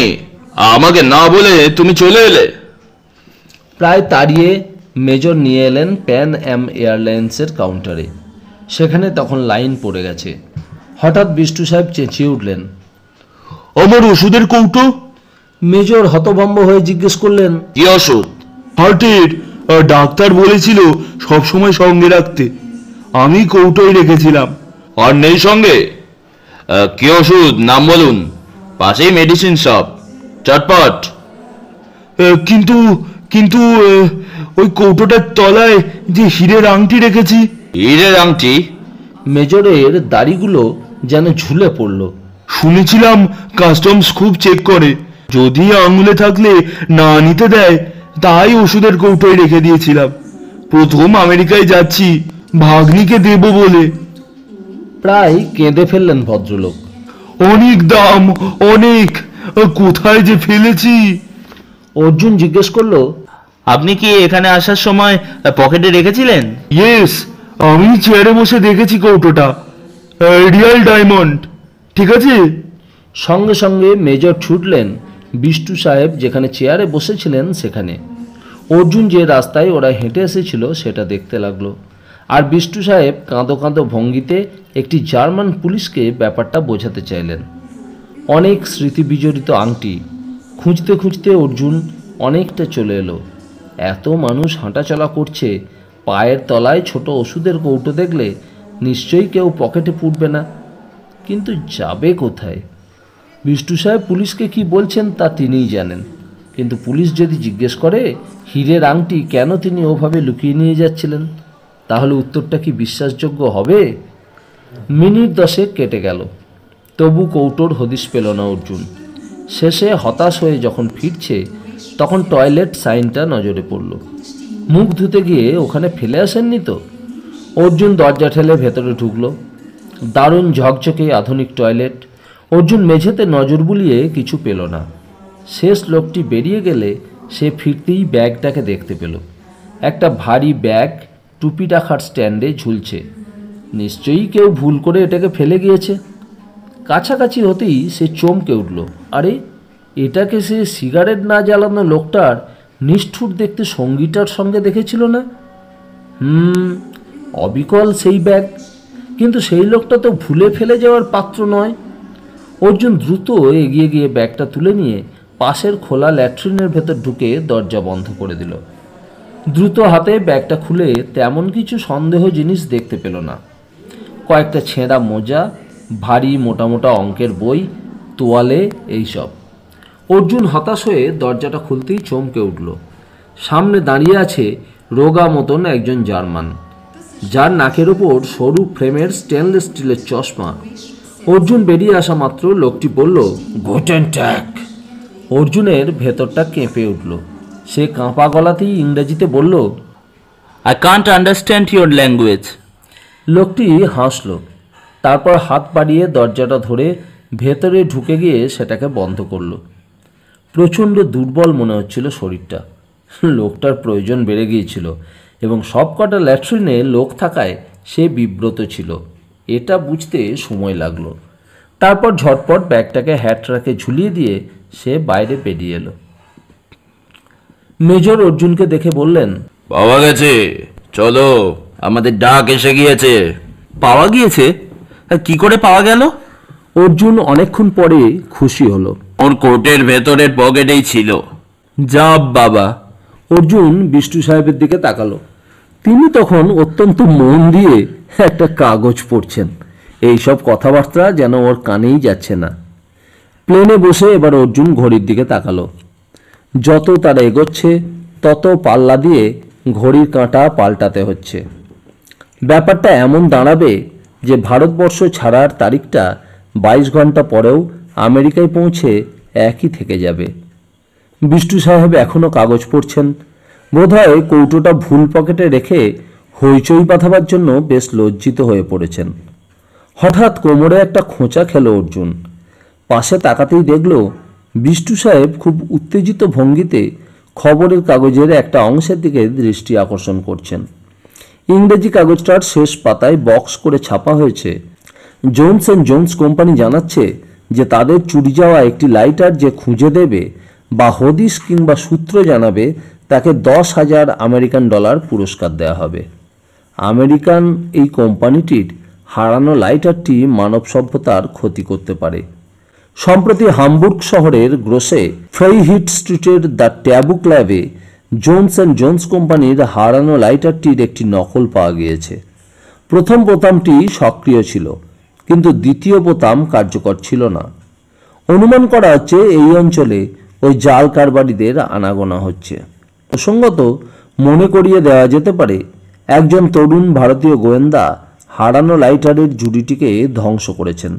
D: আমাকে না বলে তুমি চলে এলে।
A: প্রায় তাড়িয়ে মেজর নিয়ে এলেন প্যান অ্যাম এয়ারলাইন্সের কাউন্টারে। সেখানে তখন লাইন পড়ে গেছে। হঠাৎ বিষ্টু সাহেব চেঁচিয়ে উঠলেন,
C: আমার ওষুধের কৌটো!
A: মেজর হতভম্ব হয়ে জিজ্ঞেস করলেন,
D: কি ওষুধ?
C: হার্টের। ডাক্তার বলেছিল সবসময় সঙ্গে রাখতে। আমি কৌটোয় রেখেছিলাম।
D: আর নেই সঙ্গে? কি ওষুধ, নাম বলুন। পাশেই মেডিসিন শপ, চটপট।
C: কিন্তু কিন্তু ওই কৌটোটার তলায় যে হীরের আংটি রেখেছি।
D: হীরের আংটি?
A: মেজরের দাড়িগুলো যেন ঝুলে পড়ল।
C: শুনেছিলাম কাস্টমস খুব চেক করে, যদি আঙুলে থাকলে না নিতে দেয়, তাই ওষুধের কৌটোয় রেখে দিয়েছিলাম। প্রথম আমেরিকায় যাচ্ছি, ভাগ্নিকে দেব বলে।
A: প্রায় কেঁদে ফেললেন ভদ্রলোক।
C: অনেক দাম, অনেক। কোথায় যে ফেলেছি।
A: অর্জুন জিজ্ঞেস করলো,
B: আপনি কি এখানে আসার সময় পকেটে রেখেছিলেন?
C: ইয়েস, আমি চেয়ারে বসে দেখেছি কৌটোটা। Real diamond. ঠিক আছে।
A: সঙ্গে সঙ্গে মেজর ছুটলেন বিষ্টু সাহেব যেখানে চেয়ারে বসেছিলেন সেখানে। অর্জুন যে রাস্তায় ওরা হেঁটে এসেছিল সেটা দেখতে লাগলো। আর বিষ্টু সাহেব কাঁদো কাঁদো ভঙ্গিতে একটি জার্মান পুলিশকে ব্যাপারটা বোঝাতে চাইলেন। অনেক স্মৃতি বিজড়িত আংটি খুঁজতে খুঁজতে অর্জুন অনেকটা চলে এলো। এত মানুষ হাঁটাচলা করছে, পায়ের তলায় ছোট ওষুধের কৌটো দেখলে নিশ্চয়ই কেউ পকেটে পুড়বে না। কিন্তু যাবে কোথায়? বিষ্টু সাহেব পুলিশকে কি বলছেন তা তিনিই জানেন। কিন্তু পুলিশ যদি জিজ্ঞেস করে হীরের আংটি কেন তিনি ওভাবে লুকিয়ে নিয়ে যাচ্ছিলেন, তাহলে উত্তরটা কি বিশ্বাসযোগ্য হবে? মিনিট 10 কেটে গেল, তবু কৌটোর হদিশ পেল না অর্জুন। শেষে হতাশ হয়ে যখন ফিরছে তখন টয়লেট সাইনটা নজরে পড়ল। মুখ ধুতে গিয়ে ওখানে ফেলে আসেননি তো? অর্জুন দরজা ঠেলে ভেতরে ঢুকলো। দারুণ ঝকঝকে আধুনিক টয়লেট। অর্জুন মেঝেতে নজর বুলিয়ে কিছু পেল না। শেষ লোকটি বেরিয়ে গেলে সে ফিরতেই ব্যাগটাকে দেখতে পেল। একটা ভারী ব্যাগ টুপি রাখার স্ট্যান্ডে ঝুলছে। নিশ্চয়ই কেউ ভুল করে এটাকে ফেলে গিয়েছে। কাছাকাছি হতেই সে চমকে উঠল। আরে, এটাকে সে সিগারেট না জ্বালানো লোকটার নিষ্ঠুর দেখতে সঙ্গীটার সঙ্গে দেখেছিল না? অবিকল সেই ব্যাগ। কিন্তু সেই লোকটা তো ভুলে ফেলে যাওয়ার পাত্র নয়। অর্জুন দ্রুত এগিয়ে গিয়ে ব্যাগটা তুলে নিয়ে পাশের খোলা ল্যাট্রিনের ভেতর ঢুকে দরজা বন্ধ করে দিল। দ্রুত হাতে ব্যাগটা খুলে তেমন কিছু সন্দেহ জিনিস দেখতে পেল না। কয়েকটা ছেঁড়া মোজা, ভারী মোটা মোটা অঙ্কের বই, তোয়ালে, এইসব। অর্জুন হতাশ হয়ে দরজাটা খুলতেই চমকে উঠল। সামনে দাঁড়িয়ে আছে রোগা মতন একজন জার্মান, যার নাকের ওপর সরু ফ্রেমের স্টেনলেস স্টিলের চশমা। অর্জুন বেরিয়ে আসা মাত্র লোকটি বলল, গুটেন ট্যাগ। অর্জুনের ভেতরটা কেঁপে উঠল। সে কাঁপা গলাতেই ইংরেজিতে বলল,
B: I can't understand your language.
A: লোকটি হাসল, তারপর হাত বাড়িয়ে দরজাটা ধরে ভেতরে ঢুকে গিয়ে সেটাকে বন্ধ করল। প্রচণ্ড দুর্বল মনে হচ্ছিল শরীরটা। লোকটার প্রয়োজন বেড়ে গিয়েছিল এবং সব কটা ল্যাট্রিনে লোক থাকায় সে বিব্রত ছিল। এটা বুঝতে সময় লাগলো। তারপর ঝটপট ব্যাগটাকে হ্যাটরাকে ঝুলিয়ে দিয়ে সে বাইরে বেরিয়ে এলো। মেজর অর্জুনকে দেখে বললেন,
D: পাওয়া গেছে, চলো, আমাদের ডাক এসে গিয়েছে।
B: পাওয়া গিয়েছে? কি করে পাওয়া গেল?
A: অর্জুন অনেকক্ষণ পরে খুশি হলো।
D: ওর কোটের ভেতরের পকেটেই ছিল।
B: যা বাবা।
A: অর্জুন বিষ্টু সাহেবের দিকে তাকালো। তিনি তখন অত্যন্ত মন দিয়ে একটা কাগজ পড়ছেন। এইসব কথাবার্তা যেন ওর কানেই যাচ্ছে না। প্লেনে বসে এবার অর্জুন ঘড়ির দিকে তাকালো। যত তারা এগোচ্ছে তত পাল্লা দিয়ে ঘড়ির কাঁটা পাল্টাতে হচ্ছে। ব্যাপারটা এমন দাঁড়াবে যে ভারতবর্ষ ছাড়ার তারিখটা 22 ঘন্টা পরেও আমেরিকায় পৌঁছে একই থেকে যাবে। বিষ্টু সাহেব এখনও কাগজ পড়ছেন। বোধহয় কৌটোটা ভুল পকেটে রেখে হইচই পাঠাবার জন্য বেশ লজ্জিত হয়ে পড়েছেন। হঠাৎ কোমরে একটা খোঁচা খেল অর্জুন। পাশে তাকাতেই দেখল বিষ্টু সাহেব খুব উত্তেজিত ভঙ্গিতে খবরের কাগজের একটা অংশের দিকে দৃষ্টি আকর্ষণ করছেন। ইংরেজি কাগজটার শেষ পাতায় বক্স করে ছাপা হয়েছে, জোনস অ্যান্ড জোনস কোম্পানি জানাচ্ছে যে তাদের চুরি যাওয়া একটি লাইটার যে খুঁজে দেবে বা হদিশ কিংবা সূত্র জানাবে তাকে $10,000 আমেরিকান পুরস্কার দেওয়া হবে। আমেরিকান এই কোম্পানিটির হারানো লাইটারটি মানব সভ্যতার ক্ষতি করতে পারে। সম্প্রতি হামবুর্গ শহরের গ্রোসে ফ্রাইহিট স্ট্রিটের দ্য ট্যাবু ক্লাবে জোনস অ্যান্ড জোনস কোম্পানির হারানো লাইটারটির একটি নকল পাওয়া গিয়েছে। প্রথম বোতামটি সক্রিয় ছিল, কিন্তু দ্বিতীয় বোতাম কার্যকর ছিল না। অনুমান করা হচ্ছে এই অঞ্চলে ওই জাল কারবারিদের আনাগোনা হচ্ছে। প্রসঙ্গত মনে করিয়ে দেওয়া যেতে পারে একজন তরুণ ভারতীয় গোয়েন্দা হারানো লাইটারের জুড়িটিকে ধ্বংস করেছেন।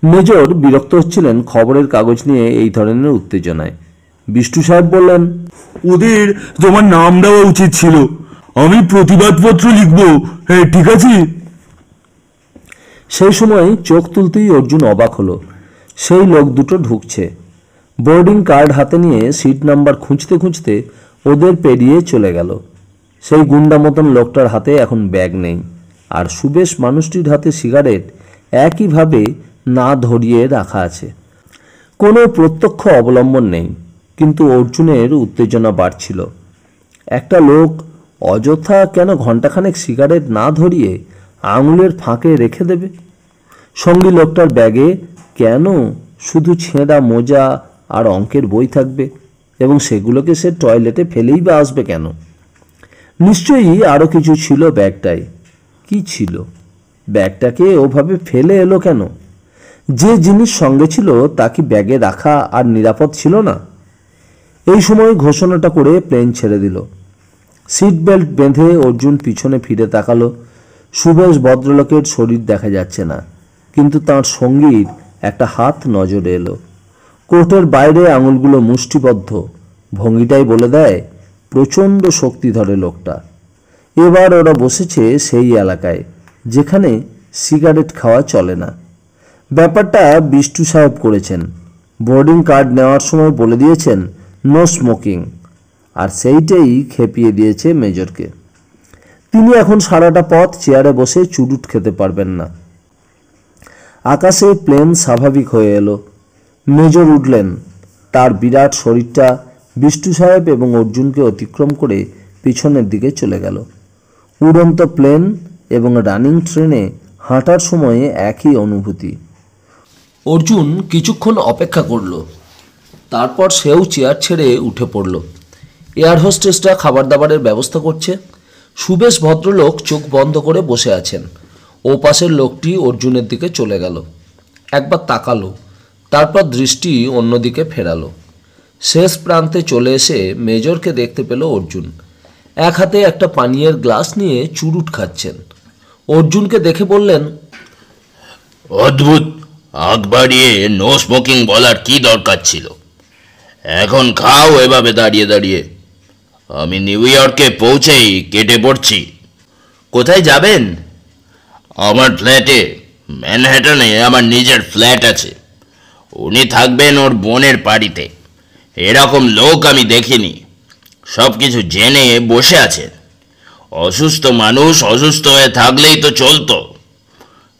A: মেজর বিরক্ত হচ্ছিলেন খবরের কাগজ নিয়ে এই ধরনের উত্তেজনায়। বিষ্টু সাহেব বললেন,
C: ওদের তোমার নাম দেওয়া উচিত ছিল। আমি প্রতিবাদপত্র লিখবো, হ্যাঁ ঠিক আছে।
A: সেই সময় চোখ তুলতেই অর্জুন অবাক হলো। সেই লোক দুটো ঢুকছে। বোর্ডিং কার্ড হাতে নিয়ে সিট নাম্বার খুঁজতে খুঁজতে ওদের পেরিয়ে চলে গেল। সেই গুন্ডা মতন লোকটার হাতে এখন ব্যাগ নেই, আর সুবেশ মানুষটির হাতে সিগারেট একইভাবে না ধরিয়ে রাখা আছে। কোনো প্রত্যক্ষ অবলম্বন নেই, কিন্তু অর্জুনের উত্তেজনা বাড়ছিল। একটা লোক অযথা কেন ঘণ্টাখানেক সিগারেট না ধরিয়ে আঙুলের ফাঁকে রেখে দেবে? সঙ্গী লোকটার ব্যাগে কেন শুধু ছেঁড়া মোজা আর অঙ্কের বই থাকবে, এবং সেগুলোকে সে টয়লেটে ফেলেই বা আসবে কেন? নিশ্চয়ই আরও কিছু ছিল ব্যাগটায়। কি ছিল? ব্যাগটাকে ওভাবে ফেলে এলো কেন? যে জিনিস সঙ্গে ছিল তা কি ব্যাগে রাখা আর নিরাপদ ছিল না? এই সময় ঘোষণাটা করে প্লেন ছেড়ে দিল। সিট বেল্ট বেঁধে অর্জুন পিছনে ফিরে তাকালো। সুবেশ ভদ্রলোকের শরীর দেখা যাচ্ছে না, কিন্তু তার সঙ্গীর একটা হাত নজরে এলো। কোটের বাইরে আঙুলগুলো মুষ্টিবদ্ধ, ভঙ্গিটাই বলে দেয় প্রচণ্ড শক্তি ধরে লোকটা। এবার ওরা বসেছে সেই এলাকায় যেখানে সিগারেট খাওয়া চলে না। ব্যাপারটা বিষ্টু সাহেব করেছেন। বোর্ডিং কার্ড নেওয়ার সময় বলে দিয়েছেন নো স্মোকিং, আর সেইটাই খেপিয়ে দিয়েছে মেজরকে। তিনি এখন সারাটা পথ চেয়ারে বসে চুরুট খেতে পারবেন না। আকাশে প্লেন স্বাভাবিক হয়ে এলো। মেজর উঠলেন। তার বিরাট শরীরটা বিষ্টু সাহেব এবং অর্জুনকে অতিক্রম করে পিছনের দিকে চলে গেল। উড়ন্ত প্লেন এবং রানিং ট্রেনে হাঁটার সময়ে একই অনুভূতি। অর্জুন কিছুক্ষণ অপেক্ষা করল, তারপর সেও চেয়ার ছেড়ে উঠে পড়ল। এয়ার হোস্টেসরা খাবার দাবারের ব্যবস্থা করছে। সুবেশ ভদ্রলোক চোখ বন্ধ করে বসে আছেন। ও পাশের লোকটি অর্জুনের দিকে চলে গেল, একবার তাকালো, তারপর দৃষ্টি অন্যদিকে ফেরালো। শেষ প্রান্তে চলে এসে মেজরকে দেখতে পেল অর্জুন। এক হাতে একটা পানীয়ের গ্লাস নিয়ে চুরুট খাচ্ছেন। অর্জুনকে দেখে বললেন,
D: অদ্ভুত, আগ বাড়িয়ে নো স্মোকিং বলার কি দরকার ছিল? এখন খাও এভাবে দাঁড়িয়ে দাঁড়িয়ে। আমি নিউ ইয়র্কে পৌঁছেই কেটে পড়ছি।
B: কোথায় যাবেন?
D: আমার ফ্ল্যাটে, ম্যানহাটনে আমার নিজের ফ্ল্যাট আছে। উনি থাকবেন ওর বোনের বাড়িতে। এরকম লোক আমি দেখিনি। সব কিছু জেনে বসে আছে। অসুস্থ মানুষ অসুস্থ হয়ে থাকলেই তো চলতো।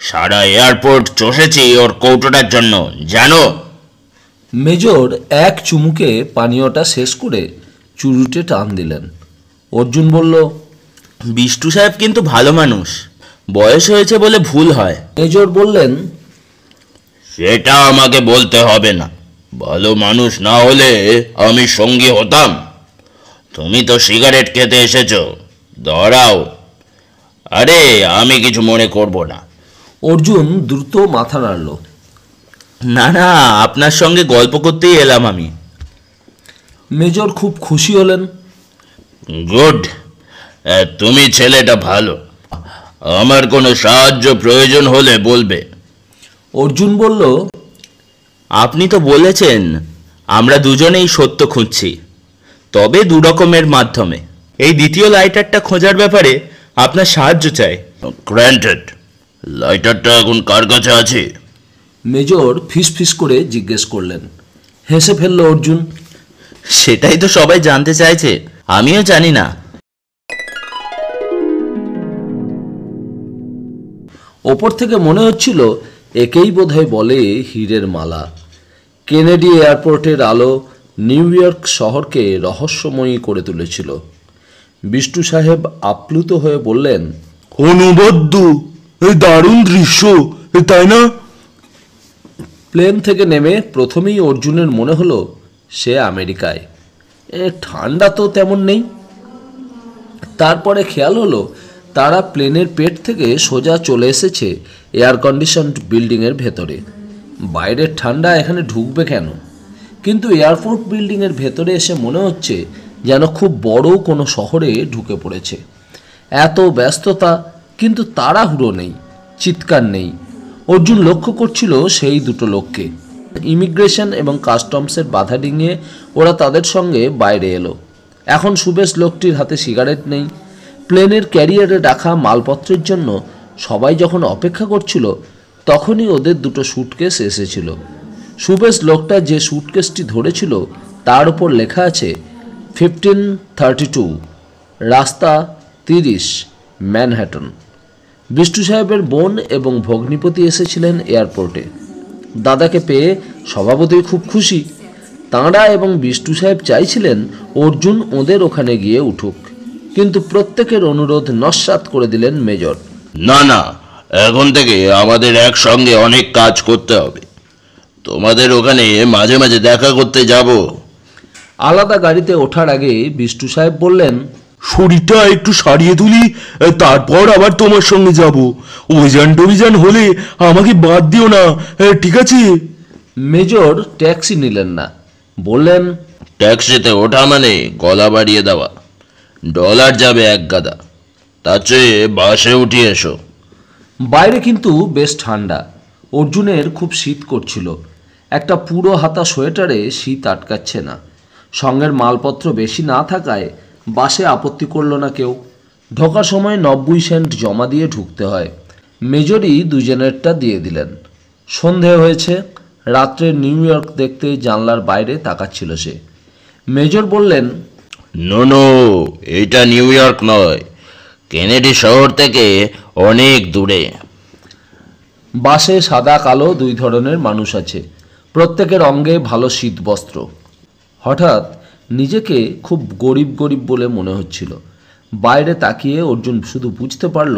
D: সারা এয়ারপোর্ট চষেছি ওর কৌটোটার জন্য, জানো?
A: মেজর এক চুমুকে পানীয়টা শেষ করে চুরুটে টান দিলেন। অর্জুন বলল,
B: বিষ্টু সাহেব কিন্তু ভালো মানুষ, বয়স হয়েছে বলে ভুল হয়।
A: মেজর বললেন,
D: সেটা আমাকে বলতে হবে না। ভালো মানুষ না হলে আমি সঙ্গী হতাম। তুমি তো সিগারেট খেতে এসেছো, দাঁড়াও। আরে আমি কিছু মনে করব না।
A: অর্জুন দ্রুত মাথা নাড়ল।
B: না না, আপনার সঙ্গে গল্প করতেই এলাম আমি।
A: মেজর খুব খুশি হলেন।
D: গুড, তুমি ছেলেটা ভালো। আমার কোনো সাহায্য প্রয়োজন হলে বলবে।
A: অর্জুন বলল,
B: আপনি তো বলেছেন আমরা দুজনেই সত্য খুঁজছি, তবে দু রকমের মাধ্যমে। এই দ্বিতীয় লাইটারটা খোঁজার ব্যাপারে আপনার সাহায্য চাই।
D: গ্র্যান্টেড। লাইটারটা এখন কার কাছে আছে?
A: মেজর ফিস করে জিজ্ঞেস করলেন। হেসে ফেলল অর্জুন।
B: সেটাই তো সবাই জানতে চাইছে, আমিও জানি না।
A: ওপর থেকে মনে হচ্ছিল একেই বোধহয় বলে হীরের মালা। কেনেডি এয়ারপোর্টের আলো নিউ ইয়র্ক শহরকে রহস্যময়ী করে তুলেছিল। বিষ্টু সাহেব আপ্লুত হয়ে বললেন,
C: অনবদ্য, এই দারুণ দৃশ্য, তাই না?
A: প্লেন থেকে নেমে প্রথমেই অর্জুনের মনে হলো সে আমেরিকায়। ঠান্ডা তো তেমন নেই। তারপরে খেয়াল হলো তারা প্লেনের পেট থেকে সোজা চলে এসেছে এয়ার কন্ডিশনড বিল্ডিংয়ের ভেতরে। বাইরের ঠান্ডা এখানে ঢুকবে কেন? কিন্তু এয়ারপোর্ট বিল্ডিংয়ের ভেতরে এসে মনে হচ্ছে যেন খুব বড় কোনো শহরে ঢুকে পড়েছে। এত ব্যস্ততা, কিন্তু তাড়াহুড়ো নেই, চিৎকার নেই। অর্জুন লক্ষ্য করছিল সেই দুটো লোককে। ইমিগ্রেশন এবং কাস্টমসের বাধা ডিঙিয়ে ওরা তাদের সঙ্গে বাইরে এলো। এখন সুবেশ লোকটির হাতে সিগারেট নেই। প্লেনের ক্যারিয়ারে রাখা মালপত্রের জন্য সবাই যখন অপেক্ষা করছিল, তখনই ওদের দুটো সুটকেস এসেছিল। সুবেশ লোকটা যে সুটকেসটি ধরেছিল তার উপর লেখা আছে 1532, রাস্তা 30, ম্যানহাটন। বিষ্টু সাহেবের বোন এবং ভগ্নিপতি এসেছিলেন এয়ারপোর্টে। দাদাকে পেয়ে স্বভাবতই খুব খুশি। তাঁরা এবং বিষ্টু সাহেব চাইছিলেন অর্জুন ওদের ওখানে গিয়ে উঠুক, কিন্তু প্রত্যেকের অনুরোধ নস্যাৎ করে দিলেন মেজর।
D: না না, এখন থেকে আমাদের একসঙ্গে অনেক কাজ করতে হবে। তোমাদের ওখানে মাঝে মাঝে দেখা করতে যাব।
A: আলাদা গাড়িতে ওঠার আগে বিষ্টু সাহেব বললেন,
C: শরীরটা একটু সারিয়ে তুলি, তারপর আবার তোমার সঙ্গে যাব। অভিযান টভিযান হলে আমাকে বাদ দিও না, ঠিক আছে?
A: মেজর ট্যাক্সি নিলেন না। বললেন,
D: ট্যাক্সিতে ওঠা মানে গলা বাড়িয়ে দেওয়া। ডলার যাবে এক গাদা, তার চেয়ে বাসে উঠে এসো।
A: বাইরে কিন্তু বেশ ঠান্ডা। অর্জুনের খুব শীত করছিল। একটা পুরো হাতা সোয়েটারে শীত আটকাচ্ছে না। সঙ্গের মালপত্র বেশি না থাকায় বাসে আপত্তি করল না কেউ। ঢোকার সময় 90 সেন্ট জমা দিয়ে ঢুকতে হয়। মেজরই দুজনেরটা দিয়ে দিলেন। সন্ধে হয়েছে। রাত্রে নিউ ইয়র্ক দেখতে জানলার বাইরে তাকাচ্ছিল সে। মেজর বললেন,
D: নো নো, এটা নিউ ইয়র্ক নয়, কেনেডি শহর থেকে অনেক দূরে।
A: বাসে সাদা কালো দুই ধরনের মানুষ আছে। প্রত্যেকের অঙ্গে ভালো শীতবস্ত্র। হঠাৎ নিজেকে খুব গরিব গরিব বলে মনে হচ্ছিল। বাইরে তাকিয়ে অর্জুন শুধু বুঝতে পারল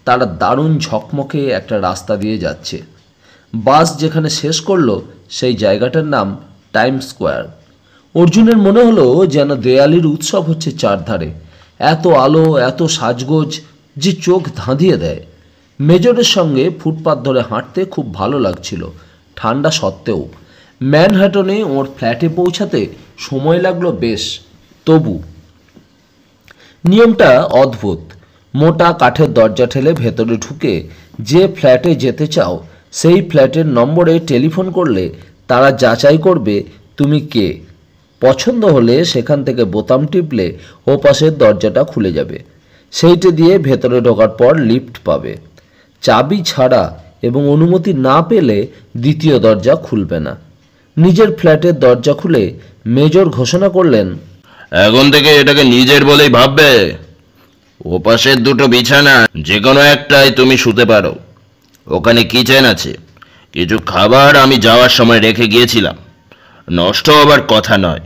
A: তারা দারুণ ঝকমকে একটা রাস্তা দিয়ে যাচ্ছে। বাস যেখানে শেষ করলো সেই জায়গাটার নাম টাইম স্কোয়ার। অর্জুনের মনে হলো যেন দেয়ালির উৎসব হচ্ছে চারধারে, এত আলো, এত সাজগোজ যে চোখ ধাঁধিয়ে দেয়। মেজরের সঙ্গে ফুটপাত ধরে হাঁটতে খুব ভালো লাগছিল, ঠান্ডা সত্ত্বেও। ম্যানহাটনে ওর ফ্ল্যাটে পৌঁছাতে সময় লাগলো বেশ, তবু নিয়মটা অদ্ভুত। মোটা কাঠের দরজা ঠেলে ভেতরে ঢুকে যে ফ্ল্যাটে যেতে চাও সেই ফ্ল্যাটের নম্বরে টেলিফোন করলে তারা যাচাই করবে তুমি কে। পছন্দ হলে সেখান থেকে বোতাম টিপলে ওপাশের দরজাটা খুলে যাবে। সেইটা দিয়ে ভেতরে ঢোকার পর লিফট পাবে। চাবি ছাড়া এবং অনুমতি না পেলে দ্বিতীয় দরজা খুলবে না। নিজের ফ্ল্যাটের দরজা খুলে মেজর ঘোষণা করলেন,
D: এখন থেকে এটাকে নিজের বলেই ভাববে। ওপাশের দুটো বিছানা যে কোনো একটাই তুমি শুতে পারো। ওখানে কিচেন আছে, কিছু খাবার আমি যাওয়ার সময় রেখে গিয়েছিলাম, নষ্ট হবার কথা নয়।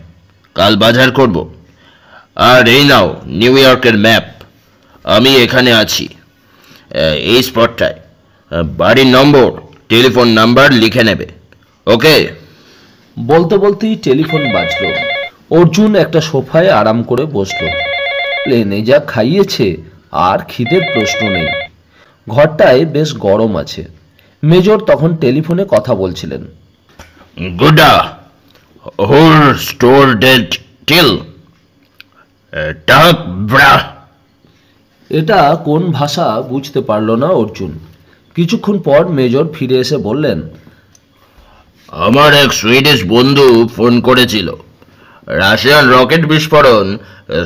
D: কাল বাজার করব। আর এই নাও নিউ ইয়র্কের ম্যাপ। আমি এখানে আছি, এই স্পটটায়। বাড়ির নম্বর, টেলিফোন নাম্বার লিখে নেবে, ওকে?
A: বলতে বলতেই টেলিফোন বাজলো। অর্জুন একটা সোফায় আরাম করে বসলো। প্লেনে যা খাইয়েছে আর খিদের প্রশ্ন নেই। ঘরটায় বেশ গরম আছে। মেজর তখন টেলিফোনে কথা বলছিলেন।
D: গুডা হোল স্টোর ডেট টিল টাক ব্রা।
A: এটা কোন ভাষা বুঝতে পারল না অর্জুন। কিছুক্ষণ পর মেজর ফিরে এসে বললেন,
D: আমার এক সুইডিশ বন্ধু ফোন করেছিল। রাশিয়ান রকেট বিস্ফোরণ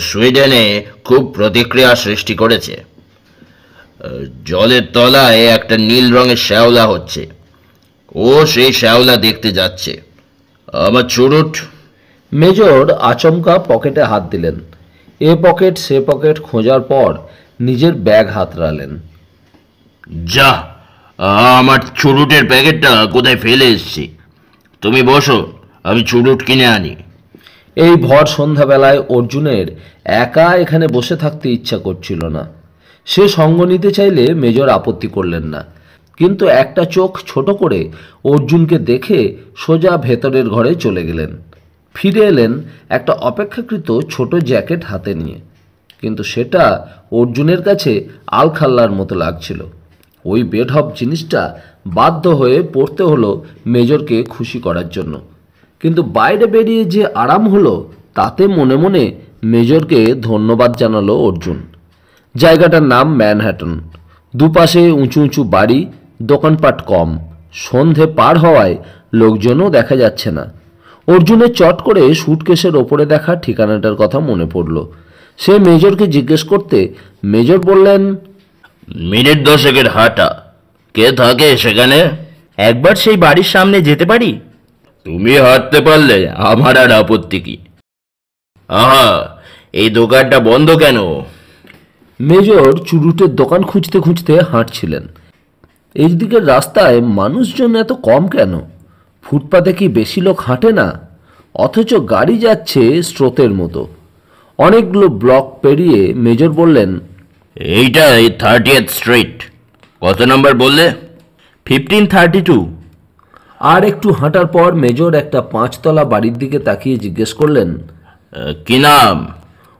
D: সুইডেনে খুব প্রতিক্রিয়া সৃষ্টি করেছে। জলের তলায় একটা নীল রঙের শ্যাওলা হচ্ছে। ও সেই শ্যাওলা দেখতে যাচ্ছে। আমার চুরুট।
A: মেজর আচমকা পকেটে হাত দিলেন। এ পকেট সে পকেট খোঁজার পর নিজের ব্যাগ হাতড়ালেন।
D: যা, আমার চুরুটের প্যাকেটটা কোথায় ফেলে এসেছি। তুমি বসো, আমি চুরুট কিনে আনি।
A: এই ভর সন্ধ্যাবেলায় অর্জুনের একা এখানে বসে থাকতে ইচ্ছা করছিল না। সে সঙ্গ নিতে চাইলে মেজর আপত্তি করলেন না, কিন্তু একটা চোখ ছোট করে অর্জুনকে দেখে সোজা ভেতরের ঘরে চলে গেলেন। ফিরে এলেন একটা অপেক্ষাকৃত ছোট জ্যাকেট হাতে নিয়ে, কিন্তু সেটা অর্জুনের কাছে আলখাল্লার মতো লাগছিল। ওই বেঢপ জিনিসটা বাধ্য হয়ে পড়তে হলো মেজরকে খুশি করার জন্য। কিন্তু বাইরে বেরিয়ে যে আরাম হলো তাতে মনে মনে মেজরকে ধন্যবাদ জানালো অর্জুন। জায়গাটার নাম ম্যানহাটন। দুপাশে উঁচু উঁচু বাড়ি, দোকানপাট কম। সন্ধে পার হওয়ায় লোকজনও দেখা যাচ্ছে না। অর্জুনের চট করে সুটকেসের ওপরে দেখা ঠিকানাটার কথা মনে পড়ল। সে মেজরকে জিজ্ঞেস করতে মেজর বললেন,
D: মিনিট 10 হাঁটা। কে থাকে সেখানে?
B: একবার সেই বাড়ির সামনে যেতে পারি?
D: তুমি হাঁটতে পারলে আমার আর আপত্তি কি। আহা, এই দোকানটা বন্ধ কেন?
A: মেজর চুরুটের দোকান খুঁজতে খুঁজতে হাঁটছিলেন। এই দিকের রাস্তায় মানুষজন এত কম কেন? ফুটপাতে কি বেশি লোক হাঁটে না? অথচ গাড়ি যাচ্ছে স্রোতের মতো। অনেকগুলো ব্লক পেরিয়ে মেজর বললেন,
D: এইটাই 30th স্ট্রিট। কত নাম্বার বললে?
B: 1532।
A: আর একটু হাঁটার পর মেজর একটা 5তলা বাড়ির দিকে তাকিয়ে জিজ্ঞেস করলেন,
D: কি নাম?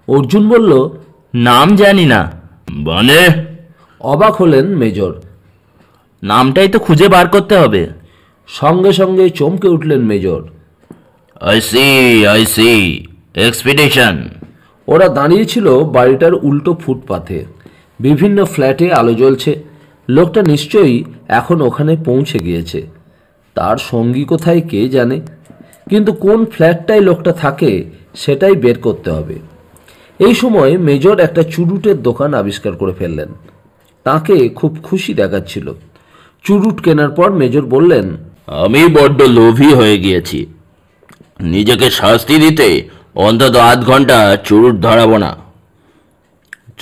A: অর্জুন বলল,
B: নাম জানি না।
D: মানে?
A: অবাক হলেন মেজর।
B: নামটাই তো খুঁজে বার করতে হবে।
A: সঙ্গে সঙ্গে চমকে উঠলেন মেজর।
D: I C expedition.
A: ওরা দাঁড়িয়েছিল বাড়িটার উল্টো ফুটপাথে। বিভিন্ন ফ্ল্যাটে আলো জ্বলছে। লোকটা নিশ্চয়ই এখন ওখানে পৌঁছে গিয়েছে। তার সঙ্গী কোথায় কে জানে, কিন্তু কোন ফ্ল্যাটটায় লোকটা থাকে সেটাই বের করতে হবে। এই সময় মেজর একটা চুরুটের দোকান আবিষ্কার করে ফেললেন। তাকে খুব খুশি দেখাচ্ছিল। চুরুট কেনার পর মেজর বললেন,
D: আমি বড্ড লোভী হয়ে গিয়েছি। নিজেকে শাস্তি দিতে অন্তত 8 ঘন্টা চুরুট ধরাবো না।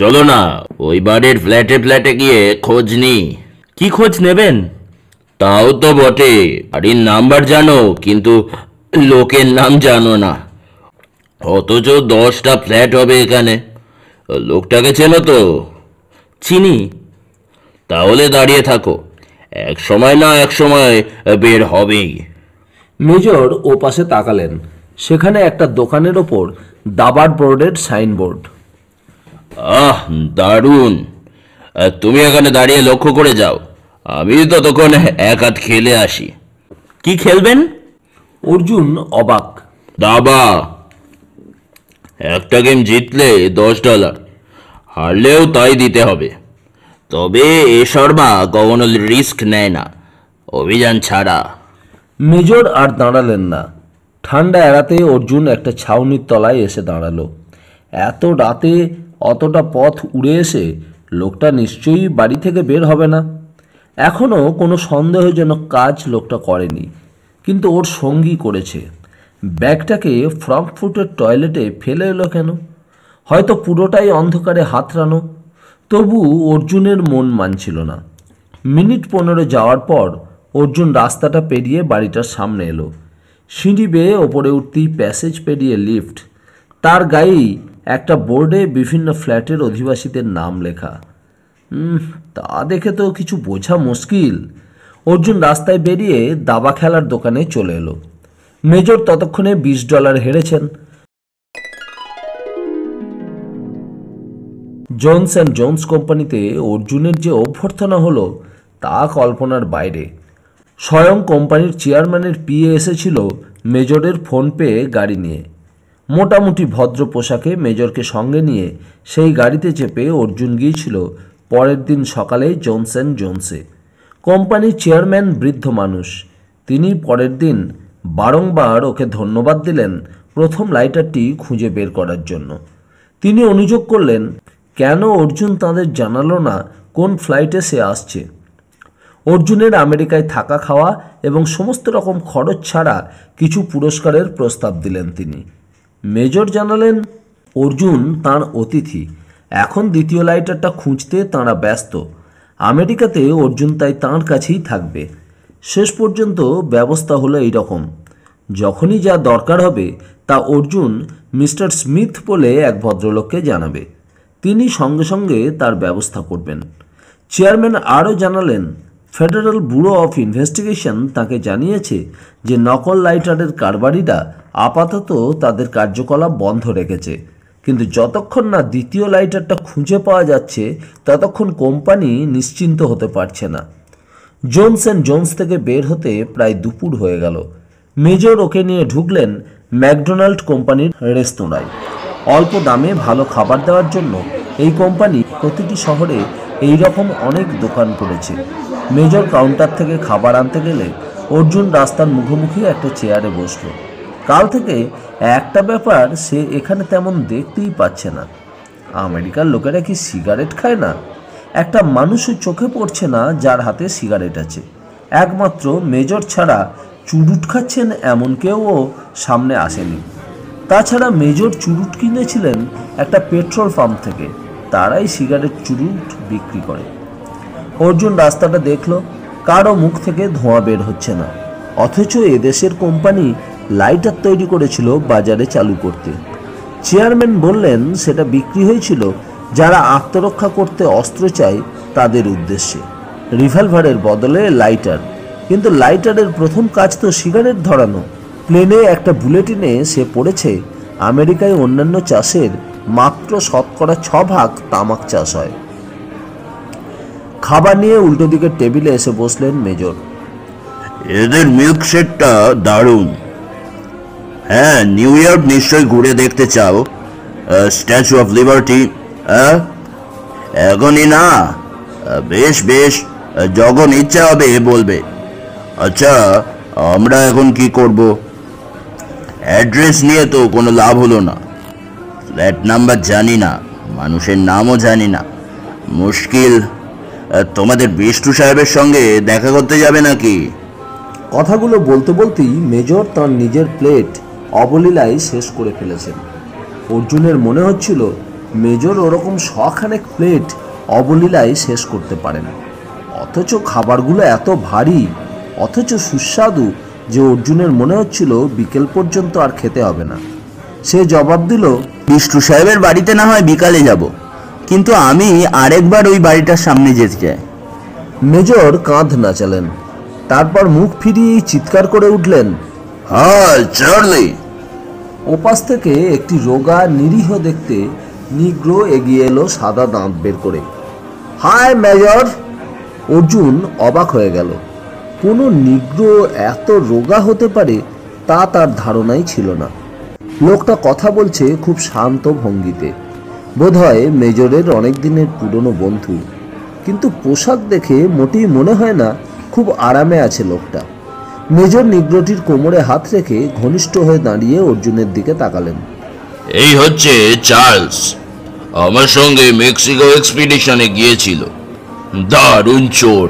D: চলো না, ওই বাড়ির ফ্ল্যাটে ফ্ল্যাটে গিয়ে খোঁজ নি।
B: কি খোঁজ নেবেন?
D: তাও তো বটে, বাড়ির নাম্বার জানো কিন্তু লোকের নাম জানো না। অথচ 10টা ফ্ল্যাট হবে এখানে। লোকটাকে চেনো তো?
B: চিনি।
D: তাহলে দাঁড়িয়ে থাকো, এক সময় না এক সময় বের হবেই।
A: মেজর ও পাশে তাকালেন। সেখানে একটা দোকানের ওপর দাবার বোর্ডের সাইনবোর্ড।
B: আহ, দারুণ। তুমি এখানে দাঁড়িয়ে লক্ষ্য করে যাও, আমি ততক্ষণ এক হাত খেলে আসি। কি খেলবেন?
A: অর্জুন অবাক।
B: দাবা। একটা গেম জিতলে $10, হারলেও তাই দিতে হবে। তবে এ শর্মা কখনো রিস্ক নেয় না, অভিযান ছাড়া।
A: মেজর আর দাঁড়ালেন না। ঠান্ডা এড়াতে অর্জুন একটা ছাউনির তলায় এসে দাঁড়ালো। এত রাতে অতটা পথ উড়ে এসে লোকটা নিশ্চয়ই বাড়ি থেকে বের হবে না। এখনও কোনো সন্দেহজনক কাজ লোকটা করেনি, কিন্তু ওর সঙ্গী করেছে। ব্যাগটাকে ফ্রাঙ্কফুটের টয়লেটে ফেলে এলো কেন? হয়তো পুরোটাই অন্ধকারে হাতড়ানো। তবু অর্জুনের মন মানছিল না। মিনিট 15 যাওয়ার পর অর্জুন রাস্তাটা পেরিয়ে বাড়িটার সামনে এলো। সিঁড়ি বেয়ে ওপরে উঠতেই প্যাসেজ পেরিয়ে লিফট। তার গায়েই একটা বোর্ডে বিভিন্ন ফ্ল্যাটের অধিবাসীদের নাম লেখা। তা দেখে তো কিছু বোঝা মুশকিল। অর্জুন রাস্তায় বেরিয়ে দাবা খেলার দোকানে চলে এলো। মেজর ততক্ষণে $20 হেরেছেন। জোনস অ্যান্ড জোনস কোম্পানিতে অর্জুনের যে অভ্যর্থনা হলো তা কল্পনার বাইরে। স্বয়ং কোম্পানির চেয়ারম্যানের পিএ এসেছিল মেজরের ফোন পেয়ে গাড়ি নিয়ে। মোটামুটি ভদ্র পোশাকে মেজরকে সঙ্গে নিয়ে সেই গাড়িতে চেপে অর্জুন গিয়েছিল পরের দিন সকালে জোনস অ্যান্ড জোনসে। কোম্পানির চেয়ারম্যান বৃদ্ধ মানুষ। তিনি পরের দিন বারংবার ওকে ধন্যবাদ দিলেন প্রথম লাইটারটি খুঁজে বের করার জন্য। তিনি অনুযোগ করলেন কেন অর্জুন তাদের জানালো না কোন ফ্লাইটে সে আসছে। অর্জুনের আমেরিকায় থাকা খাওয়া এবং সমস্ত রকম খরচ ছাড়া কিছু পুরস্কারের প্রস্তাব দিলেন তিনি। মেজর জানালেন অর্জুন তাঁর অতিথি, এখন দ্বিতীয় লাইটারটা খুঁজতে তাঁরা ব্যস্ত। আমেরিকাতে অর্জুন তাই তাঁর কাছেই থাকবে। শেষ পর্যন্ত ব্যবস্থা হলো এইরকম, যখনই যা দরকার হবে তা অর্জুন মিস্টার স্মিথ বলে এক ভদ্রলোককে জানাবে। তিনি সঙ্গে সঙ্গে তার ব্যবস্থা করবেন। চেয়ারম্যান আরও জানালেন ফেডারেল ব্যুরো অফ ইনভেস্টিগেশন তাকে জানিয়েছে যে নকল লাইটারের কারবারিরা আপাতত তাদের কার্যকলাপ বন্ধ রেখেছে, কিন্তু যতক্ষণ না দ্বিতীয় লাইটারটা খুঁজে পাওয়া যাচ্ছে ততক্ষণ কোম্পানি নিশ্চিন্ত হতে পারছে না। জোনস অ্যান্ড জোনস থেকে বের হতে প্রায় দুপুর হয়ে গেল। মেজর ওকে নিয়ে ঢুকলেন ম্যাকডোনাল্ড কোম্পানির রেস্তোরাঁয়। অল্প দামে ভালো খাবার দেওয়ার জন্য এই কোম্পানি প্রতিটি শহরে এই রকম অনেক দোকান করেছে। মেজর কাউন্টার থেকে খাবার আনতে গেলে অর্জুন রাস্তার মুখোমুখি একটা চেয়ারে বসলো। কাল থেকে একটা ব্যাপার সে এখানে তেমন দেখতেই পাচ্ছে না। আমেরিকার লোকেরা কি সিগারেট খায় না? একটা মানুষও চোখে পড়ছে না যার হাতে সিগারেট আছে। একমাত্র মেজর ছাড়া চুরুট খাচ্ছেন এমন কেউও সামনে আসেনি। তাছাড়া মেজর চুরুট কিনেছিলেন একটা পেট্রোল পাম্প থেকে, তারাই সিগারেট চুরুট বিক্রি করে। অর্জুন রাস্তাটা দেখলো, কারো মুখ থেকে ধোঁয়া বের হচ্ছে না, অথচ এদেশের কোম্পানি লাইটার তৈরি করেছিল বাজারে চালু করতে। চেয়ারম্যান বললেন সেটা বিক্রি হয়েছিল যারা আত্মরক্ষা করতে অস্ত্র চায় তাদের উদ্দেশ্যে, রিভলভারের বদলে লাইটার। কিন্তু লাইটারের প্রথম কাজ তো সিগারেট ধরানো। প্লেনে একটা বুলেটিনে সে পড়েছে আমেরিকায় অন্যান্য চাষের মাত্র 6% তামাক চাষ হয়। খাবার নিয়ে উল্টো দিকের টেবিলে এসে বসলেন মেজর।
B: এদের মিল্কশেকটা দারুণ। হ্যাঁ, নিউ ইয়র্ক নিশ্চয়ই ঘুরে দেখতে চাও? Statue of liberty? এখনই না, বেশ বেশ, যখন ইচ্ছা হবে বলবে। আচ্ছা, আমরা এখন কি করব? অ্যাড্রেস নিয়ে তো কোনো লাভ হলো না। ফ্ল্যাট নাম্বার জানি না, মানুষের নামও জানি না, মুশকিল। তোমাদের বিষ্টু সাহেবের সঙ্গে দেখা করতে যাবে নাকি?
A: কথাগুলো বলতে বলতেই মেজর তার নিজের প্লেট অবলীলায় শেষ করে ফেলেছেন। অর্জুনের মনে হচ্ছিল মেজর ওরকম শখানেক প্লেট অবলীলায় শেষ করতে পারেন, অথচ খাবারগুলো এত ভারী, অথচ সুস্বাদু যে অর্জুনের মনে হচ্ছিল বিকেল পর্যন্ত আর খেতে হবে না। সে জবাব দিল,
B: বিষ্টু সাহেবের বাড়িতে না হয় বিকালে যাব, কিন্তু আমি আরেকবার ওই বাড়িটার সামনে যেতে চাই।
A: মেজর কাঁধ নাচালেন, তারপর মুখ ফিরিয়ে চিৎকার করে উঠলেন,
B: হাই চার্লি,
A: ওপাশ থেকে একটি রোগা নিরীহ দেখতে নিগ্রো এগিয়ে এলো সাদা দাঁত বের করে। High major! অর্জুন অবাক হয়ে গেল। কোনো নিগ্রো এত রোগা হতে পারে তা তার ধারণাই ছিল না। লোকটা কথা বলছে খুব শান্ত ভঙ্গিতে, বোধহয় মেজরের অনেক দিনের পুরনো বন্ধু, কিন্তু পোশাক দেখে মোটেই মনে হয় না খুব আরামে আছে লোকটা। মেজর নিগ্রোটির কোমরে হাত রেখে ঘনিষ্ঠ হয়ে দাঁড়িয়ে অর্জুনের দিকে তাকালেন।
D: এই হচ্ছে চার্লস, আমার সঙ্গে মেক্সিকো এক্সপিডিশনে গিয়েছিল, দারুণ চোর।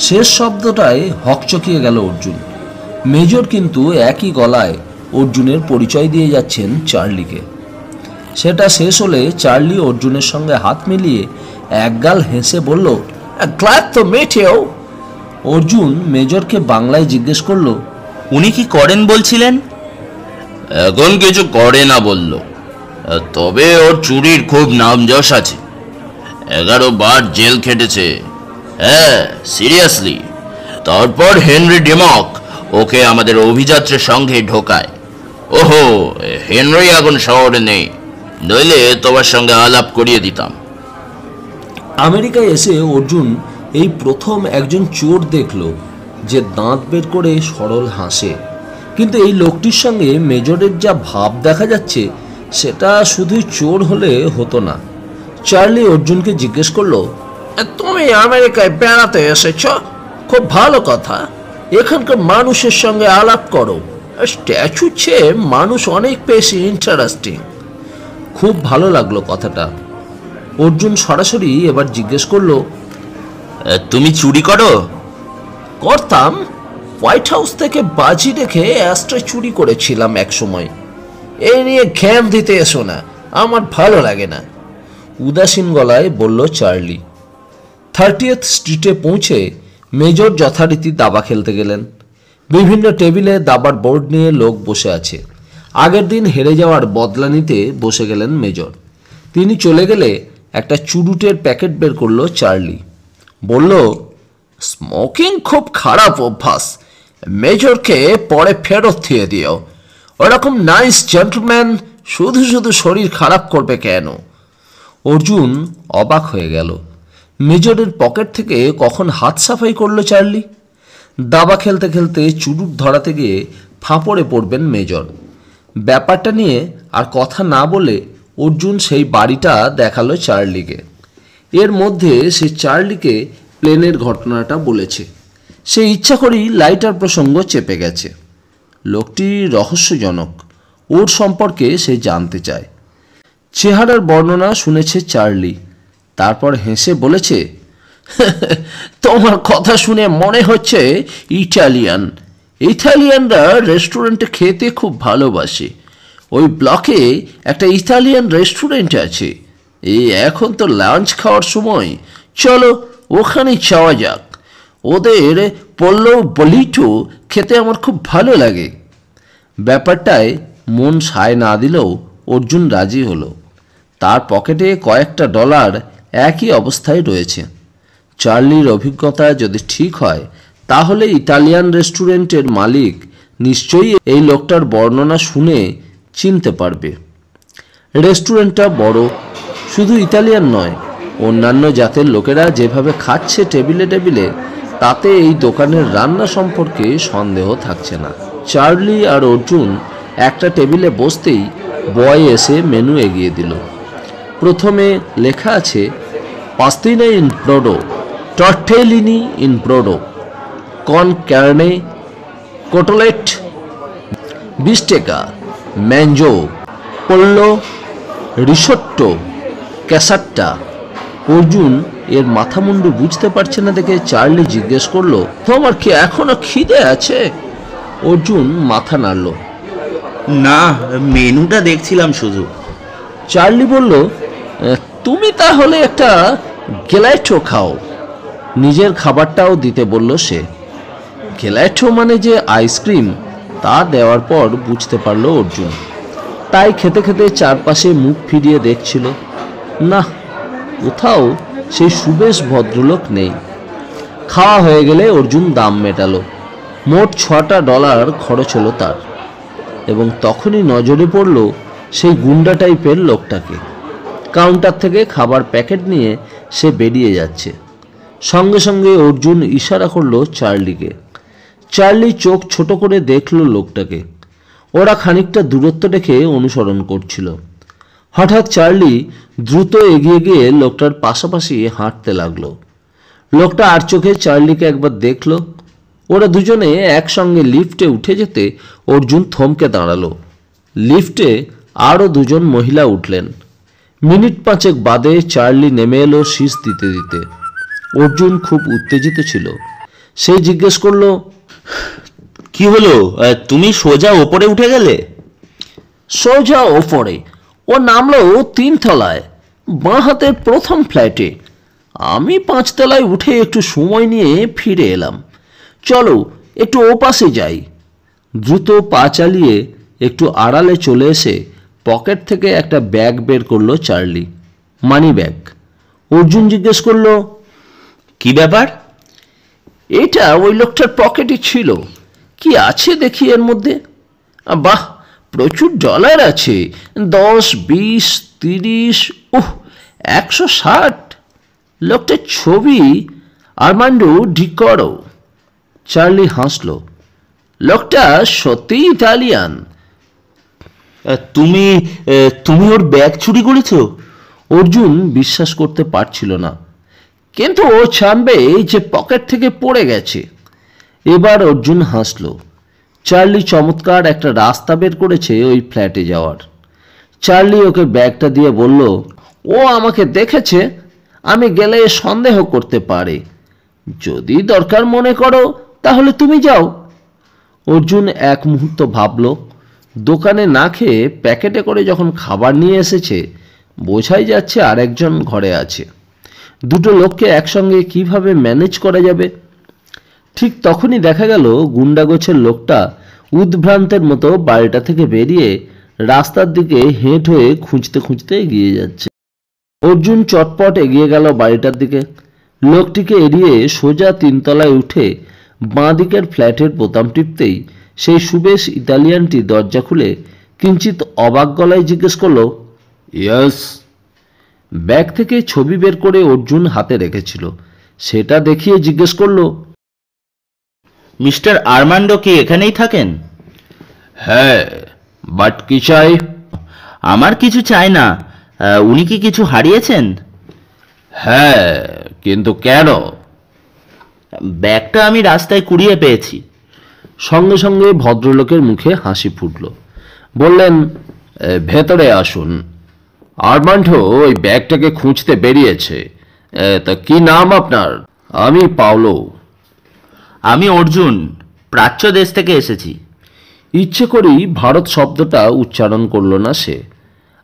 A: শেষ শব্দটায় হকচকিয়ে গেল অর্জুন। মেজর কিন্তু একই গলায় অর্জুনের পরিচয় দিয়ে যাচ্ছেন চার্লিকে। সেটা শেষ হলে চার্লি অর্জুনের সঙ্গে হাত মিলিয়ে একগাল হেসে বলল, glad to meet you. Arjun মেজরকে বাংলায় জিজ্ঞেস করলো,
D: উনি কি করেন বলছিলেন? এখন কিছু করে না বলল, তবে ওর চুরির খুব নামযশ আছে। 11 বার জেল খেটেছে। হ্যাঁ, সিরিয়াসলি। তারপর হেনরি ডেমক ওকে আমাদের অভিযাত্রের সঙ্গে ঢোকায়। ওহো, হেনরি এখন শহরে নেই, নইলে তোমার সঙ্গে আলাপ করিয়ে দিতাম।
A: আমেরিকায় এসে অর্জুন এই প্রথম একজন চোর দেখল যে দাঁত বের করে সরল হাসে। কিন্তু এই লোকটির সঙ্গে মেজরের যা ভাব দেখা যাচ্ছে সেটা শুধুই চোর হলে হতো না। চার্লি অর্জুনকে জিজ্ঞেস করলো, তুমি আমেরিকায় বেড়াতে এসেছ? খুব ভালো কথা। এখানকার মানুষের সঙ্গে আলাপ করো। স্ট্যাচুর চেয়ে মানুষ অনেক বেশি ইন্টারেস্টিং। খুব ভালো লাগলো কথাটা। অর্জুন সরাসরি এবার জিজ্ঞেস করলো,
D: তুমি চুরি করো?
A: করতাম। হোয়াইট হাউস থেকে বাজি রেখে অ্যাস্ট্রে চুরি করেছিলাম এক সময়। এই নিয়ে ঘ্যাম দিতে এসো না, আমার ভালো লাগে না, উদাসীন গলায় বলল চার্লি। 30th স্ট্রিটে পৌঁছে মেজর যথারীতি দাবা খেলতে গেলেন। বিভিন্ন টেবিলে দাবার বোর্ড নিয়ে লোক বসে আছে। আগের দিন হেরে যাওয়ার বদলা নিতে বসে গেলেন মেজর। তিনি চলে গেলে একটা চুরুটের প্যাকেট বের করলো চার্লি। বলল, স্মোকিং খুব খারাপ অভ্যাস, মেজরকে পরে ফেরত দিয়ে দিও। ওরকম নাইস জেন্টলম্যান শুধু শুধু শরীর খারাপ করবে কেন? অর্জুন অবাক হয়ে গেল। মেজরের পকেট থেকে কখন হাত সাফাই করলো চার্লি? দাবা খেলতে খেলতে চুরুট ধরাতে গিয়ে ফাঁপড়ে পড়বেন মেজর। ব্যাপারটা নিয়ে আর কথা না বলে অর্জুন সেই বাড়িটা দেখালো চার্লিকে। এর মধ্যে সে চার্লিকে প্লেনের ঘটনাটা বলেছে। সে ইচ্ছা করেই লাইটার প্রসঙ্গ চেপে গেছে। লোকটি রহস্যজনক, ওর সম্পর্কে সে জানতে চায়। চেহারার বর্ণনা শুনেছে চার্লি, তারপর হেসে বলেছে, তোমার কথা শুনে মনে হচ্ছে ইটালিয়ান। ইটালিয়ানরা রেস্টুরেন্টে খেতে খুব ভালোবাসে। ওই ব্লকে একটা ইটালিয়ান রেস্টুরেন্ট আছে। এই এখন তো লাঞ্চ খাওয়ার সময়, চলো ওখানে যাওয়া যাক। ওদের পল্লো বলিটো খেতে আমার খুব ভালো লাগে। ব্যাপারটায় মন সায় না দিলেও অর্জুন রাজি হলো। তার পকেটে কয়েকটা ডলার একই অবস্থায় রয়েছে। চার্লির অভিজ্ঞতা যদি ঠিক হয় তাহলে ইটালিয়ান রেস্টুরেন্টের মালিক নিশ্চয়ই এই লোকটার বর্ণনা শুনে চিনতে পারবে। রেস্টুরেন্টটা বড়, শুধু ইটালিয়ান নয়, অন্যান্য জাতের লোকেরা যেভাবে খাচ্ছে টেবিলে টেবিলে, তাতে এই দোকানের রান্না সম্পর্কে সন্দেহ থাকছে না। চার্লি আর অর্জুন একটা টেবিলে বসতেই বয় এসে মেনু এগিয়ে দিল। প্রথমে লেখা আছে পাস্তিনা ইন ব্রোডো, টর্টেলিনি ইন ব্রোডো, কর্ন কার্নে, কোটলেট, বিস্টেকা, ম্যাঞ্জো, পোল্লো, রিসোট্টো, ক্যাসাট্টা। অর্জুন এর মাথামুন্ডু বুঝতে পারছে না দেখে চার্লি জিজ্ঞেস করলো, তোমার কি এখনো খিদে আছে? অর্জুন মাথা নাড়ল,
G: না, মেনুটা দেখছিলাম শুধু।
A: চার্লি বলল, তুমি তাহলে একটা গেলাইটো খাও। নিজের খাবারটাও দিতে বলল সে। গেলাইটো মানে যে আইসক্রিম, তা দেওয়ার পর বুঝতে পারল অর্জুন। তাই খেতে খেতে চারপাশে মুখ ফিরিয়ে দেখছিল। না, কোথাও সেই সুবেশ ভদ্রলোক নেই। খাওয়া হয়ে গেলে অর্জুন দাম মেটালো। মোট $6 খরচ হলো তার। এবং তখনই নজরে পড়ল সেই গুন্ডা টাইপের লোকটাকে। কাউন্টার থেকে খাবার প্যাকেট নিয়ে সে বেরিয়ে যাচ্ছে। সঙ্গে সঙ্গে অর্জুন ইশারা করলো চার্লিকে। চার্লি চোখ ছোট করে দেখল লোকটাকে। ওরা খানিকটা দূরত্ব রেখে অনুসরণ করছিল। হঠাৎ চার্লি দ্রুত এগিয়ে গিয়ে লোকটার পাশাপাশি হাঁটতে লাগলো। লোকটা আর চোখে চার্লিকে একবার দেখল। ওরা দুজনে একসঙ্গে লিফটে উঠে যেতে অর্জুন থমকে দাঁড়ালো। লিফটে আরও দুজন মহিলা উঠলেন। মিনিট 5 বাদে চার্লি নেমে এলো শীষ দিতে দিতে। অর্জুন খুব উত্তেজিত ছিল। সে জিজ্ঞেস করলো,
G: কি হলো, তুমি সোজা ওপরে উঠে গেলে?
A: সোজা ওপরে? ও নামলো 3 তলায়, বাঁ হাতের প্রথম ফ্ল্যাটে। আমি 5 তলায় উঠে একটু সময় নিয়ে ফিরে এলাম। চলো একটু ওপাশে যাই। দ্রুত পা চালিয়ে একটু আড়ালে চলে এসে পকেট থেকে একটা ব্যাগ বের করলো চার্লি, মানি ব্যাগ। অর্জুন জিজ্ঞেস করলো,
G: কি ব্যাপার?
A: এটা ওই লোকটার পকেটে ছিল। কি আছে দেখি এর মধ্যে। বাহ, প্রচুর ডলার আছে। 10, 20, 30, 160। লোকটার ছবি আর্মান্ডো ডিকোরো। চার্লি হাসল। লোকটা সত্যি ইতালিয়ান।
G: তুমি তুমি ওর ব্যাগ চুরি করেছো?
A: অর্জুন বিশ্বাস করতে পারছিল না, কিন্তু ও জানবে যে পকেট থেকে পড়ে গেছে। এবার অর্জুন হাসল। চার্লি চমৎকার একটা রাস্তা বের করেছে ওই ফ্ল্যাটে যাওয়ার। চার্লি ওকে ব্যাগটা দিয়ে বলল, ও আমাকে দেখেছে, আমি গেলে সন্দেহ করতে পারে। যদি দরকার মনে করো তাহলে তুমি যাও। অর্জুন এক মুহূর্ত ভাবল। দোকানে না খেয়ে প্যাকেটে করে যখন খাবার নিয়ে এসেছে, বোঝাই যাচ্ছে আরেকজন ঘরে আছে। দুটো লোককে একসঙ্গে কিভাবে ম্যানেজ করা যাবে? ঠিক তখনই দেখা গেল গুন্ডাগোছের লোকটা উদ্ভ্রান্তের মতো বাড়িটা থেকে বেরিয়ে রাস্তার দিকে হেঁট হয়ে খুঁজতে খুঁজতে এগিয়ে যাচ্ছে। অর্জুন চটপট এগিয়ে গেল বাড়িটার দিকে। লোকটিকে এড়িয়ে সোজা 3 তলায় উঠে বাঁ দিকের ফ্ল্যাটের বোতাম টিপতেই সেই সুবেশ ইতালিয়ানটি দরজা খুলে কিঞ্চিত অবাক গলায় জিজ্ঞেস করলো, ইয়েস। ব্যাগ থেকে ছবি বের করে অর্জুন হাতে রেখেছিল, সেটা দেখিয়ে জিজ্ঞেস করলো,
G: মিস্টার আর্মান্ডো কি এখানেই থাকেন?
A: হ্যাঁ, বাট কি চাই?
G: আমার কিছু চাই না। উনি কি কিছু হারিয়েছেন?
A: হ্যাঁ, কিন্তু কেন?
G: ব্যাগটা আমি রাস্তায় কুড়িয়ে পেয়েছি।
A: সঙ্গে সঙ্গে ভদ্রলোকের মুখে হাসি ফুটল। বললেন, ভেতরে আসুন। আর্মান্ডো ওই ব্যাগটাকে খুঁজতে বেরিয়েছে। তা কি নাম আপনার? আমি পাওলো।
G: আমি অর্জুন, প্রাচ্য দেশ থেকে এসেছি।
A: ইচ্ছে করেই ভারত শব্দটা উচ্চারণ করল না সে।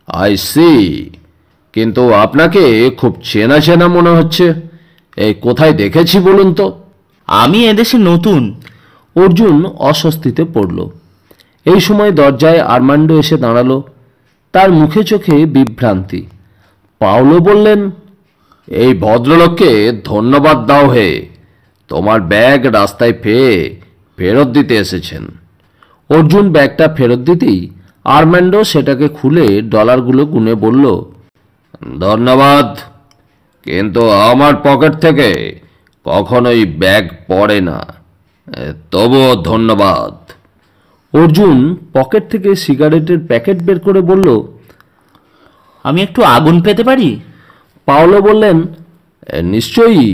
A: আই সি, কিন্তু আপনাকে খুব চেনা চেনা মনে হচ্ছে। এই কোথায় দেখেছি বলুন তো?
G: আমি এদেশে নতুন।
A: অর্জুন অস্বস্তিতে পড়ল। এই সময় দরজায় আর্মান্ডো এসে দাঁড়ালো। তার মুখে চোখে বিভ্রান্তি। পাওলো বললেন, এই ভদ্রলোককে ধন্যবাদ দাও হে, তোমার ব্যাগ রাস্তায় পেয়ে ফেরত দিতে এসেছেন। অর্জুন ব্যাগটা ফেরত দিতেই আর্মান্ডো সেটাকে খুলে ডলারগুলো গুনে বলল, ধন্যবাদ, কিন্তু আমার পকেট থেকে কখনোই ব্যাগ পড়ে না, তবুও ধন্যবাদ। অর্জুন পকেট থেকে সিগারেটের প্যাকেট বের করে বলল,
G: আমি একটু আগুন পেতে পারি?
A: পাওলো বললেন, নিশ্চয়ই।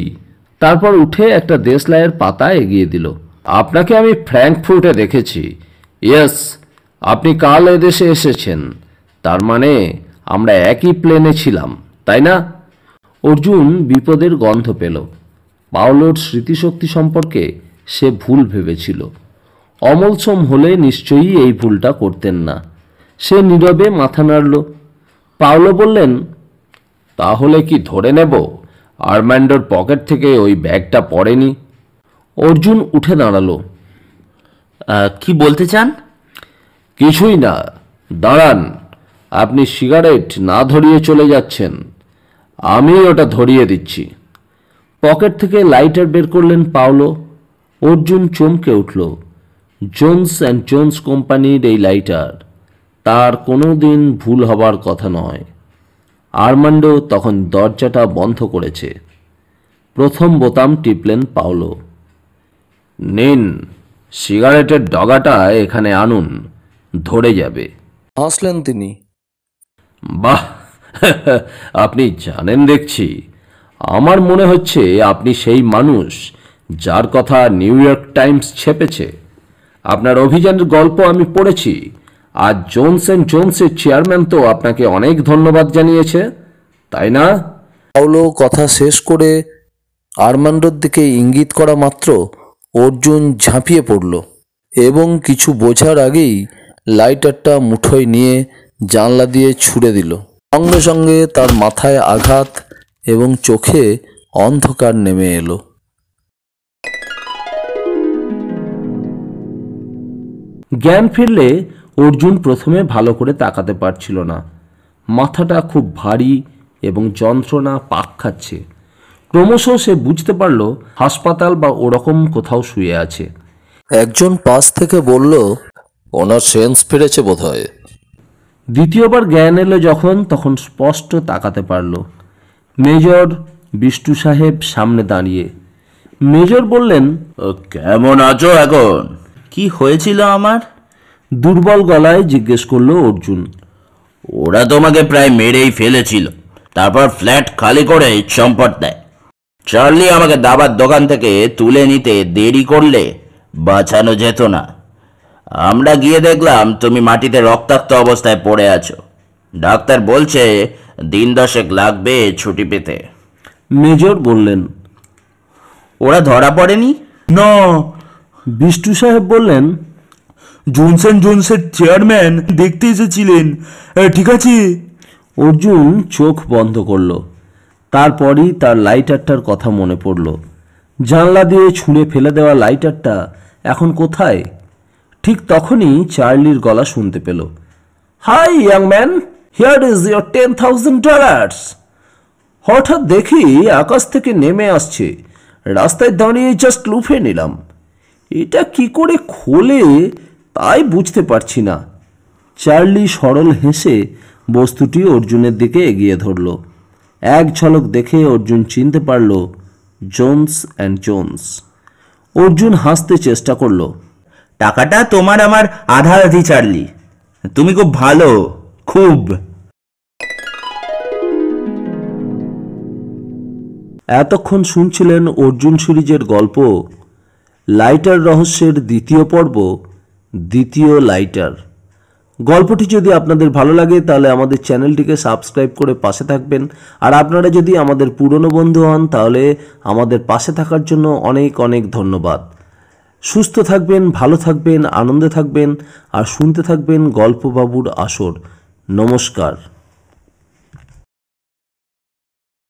A: তারপর উঠে একটা দেশলাইয়ের পাতা এগিয়ে দিল। আপনাকে আমি ফ্র্যাঙ্কফুর্টে দেখেছি। ইয়েস, আপনি কাল এদেশে এসেছেন। তার মানে আমরা একই প্লেনে ছিলাম, তাই না? অর্জুন বিপদের গন্ধ পেল। পাওলোর স্মৃতিশক্তি সম্পর্কে সে ভুল ভেবেছিল। অমলসম হলে নিশ্চয়ই এই ভুলটা করতেন না। সে নীরবে মাথা নাড়ল। পাওলো বললেন, তাহলে কি ধরে নেব আর্মান্ডোর পকেট থেকে ওই ব্যাগটা পড়েনি? অর্জুন উঠে দাঁড়ালো।
G: কি বলতে চান?
A: কিছুই না, দাঁড়ান। আপনি সিগারেট না ধরিয়ে চলে যাচ্ছেন, আমি ওটা ধরিয়ে দিচ্ছি। পকেট থেকে লাইটার বের করলেন পাওলো। অর্জুন চমকে উঠল। জোনস অ্যান্ড জোনস কোম্পানির এই লাইটার, তার কোনো দিন ভুল হবার কথা নয়। আর্মান্ডো তখন দরজাটা বন্ধ করেছে। প্রথম বোতাম টিপলেন পাওলো। নিন, সিগারেটের ডগাটা এখানে আনুন, ধরে যাবে।
H: হাসলেন তিনি।
A: বাহ, আপনি জানেন দেখছি। আমার মনে হচ্ছে আপনি সেই মানুষ যার কথা নিউ ইয়র্ক টাইমস ছেপেছে। আপনার অভিযানের গল্প আমি পড়েছি, আর জোনস অ্যান্ড জোনসের চেয়ারম্যান তো আপনাকে অনেক ধন্যবাদ জানিয়েছে, তাই না?
H: পাওলো কথা শেষ করে আর্মান্ডোর দিকে ইঙ্গিত করা মাত্র অর্জুন ঝাঁপিয়ে পড়ল এবং কিছু বোঝার আগেই লাইটারটা মুঠোয় নিয়ে জানলা দিয়ে ছুড়ে দিল। সঙ্গে সঙ্গে তার মাথায় আঘাত এবং চোখে অন্ধকার নেমে এলো।
A: জ্ঞান ফিরলে অর্জুন প্রথমে ভালো করে তাকাতে পারছিল না। মাথাটা খুব ভারী এবং যন্ত্রণা পাক খাচ্ছে। ক্রমশ সে বুঝতে পারল হাসপাতাল বা ওরকম কোথাও শুয়ে আছে।
H: একজন পাশ থেকে বলল, ওনার সেন্স ফিরেছে বোধহয়।
A: দ্বিতীয়বার জ্ঞান এলো যখন, তখন স্পষ্ট তাকাতে পারল। মেজর বিষ্টু সাহেব সামনে দাঁড়িয়ে। মেজর বললেন,
B: কেমন আছো এখন?
G: কি হয়েছিল আমার?
A: দুর্বল গলায় জিজ্ঞেস করলো অর্জুন।
B: ওরা তোমাকে প্রায় মেরেই ফেলেছিল, তারপর ফ্ল্যাট খালি করে সম্পদ দেয়। চার্লি আমাকে দাবার দোকান থেকে তুলে নিতে দেরি করলে বাঁচানো যেত না। আমরা গিয়ে দেখলাম তুমি মাটিতে রক্তাক্ত অবস্থায় পড়ে আছো। ডাক্তার বলছে দিন 10 লাগবে ছুটি পেতে।
A: মেজর বললেন।
B: ওরা ধরা পড়েনি?
C: না,
A: বিষ্টু সাহেব বললেন,
C: জনসন জোনসের চেয়ারম্যান দেখতে এসেছিলেন। ঠিক আছে।
A: অর্জুন চোখ বন্ধ করল। তারপরই তার লাইটারটার কথা মনে পড়ল। জানলা দিয়ে ছুঁড়ে ফেলে দেওয়া লাইটারটা এখন কোথায়? ঠিক তখনই চার্লির গলা শুনতে পেল। Hi young man, here is your $10,000। হঠাৎ দেখি আকাশ থেকে নেমে আসছে, রাস্তায় দাঁড়িয়ে জাস্ট লুফে নিলাম। এটা কি করে খোলে তাই বুঝতে পারছি না। চার্লি সরল হেসে বস্তুটি অর্জুনের দিকে এগিয়ে ধরল। এক ঝলক দেখে অর্জুন চিনতে পারল জোনস অ্যান্ড জোনস। অর্জুন হাসতে চেষ্টা করল।
B: টাকাটা তোমার আমার আধাআধি চার্লি, তুমি খুব ভালো, খুব।
A: এতক্ষণ শুনছিলেন অর্জুন সিরিজের গল্প লাইটার রহস্যের দ্বিতীয় পর্ব, দ্বিতীয় লাইটার। গল্পটি যদি আপনাদের ভালো লাগে তাহলে আমাদের চ্যানেলটিকে সাবস্ক্রাইব করে পাশে থাকবেন। আর আপনারা যদি আমাদের পুরনো বন্ধু হন তাহলে আমাদের পাশে থাকার জন্য অনেক অনেক ধন্যবাদ। সুস্থ থাকবেন, ভালো থাকবেন, আনন্দে থাকবেন আর শুনতে থাকবেন গল্পবাবুর আসর। নমস্কার।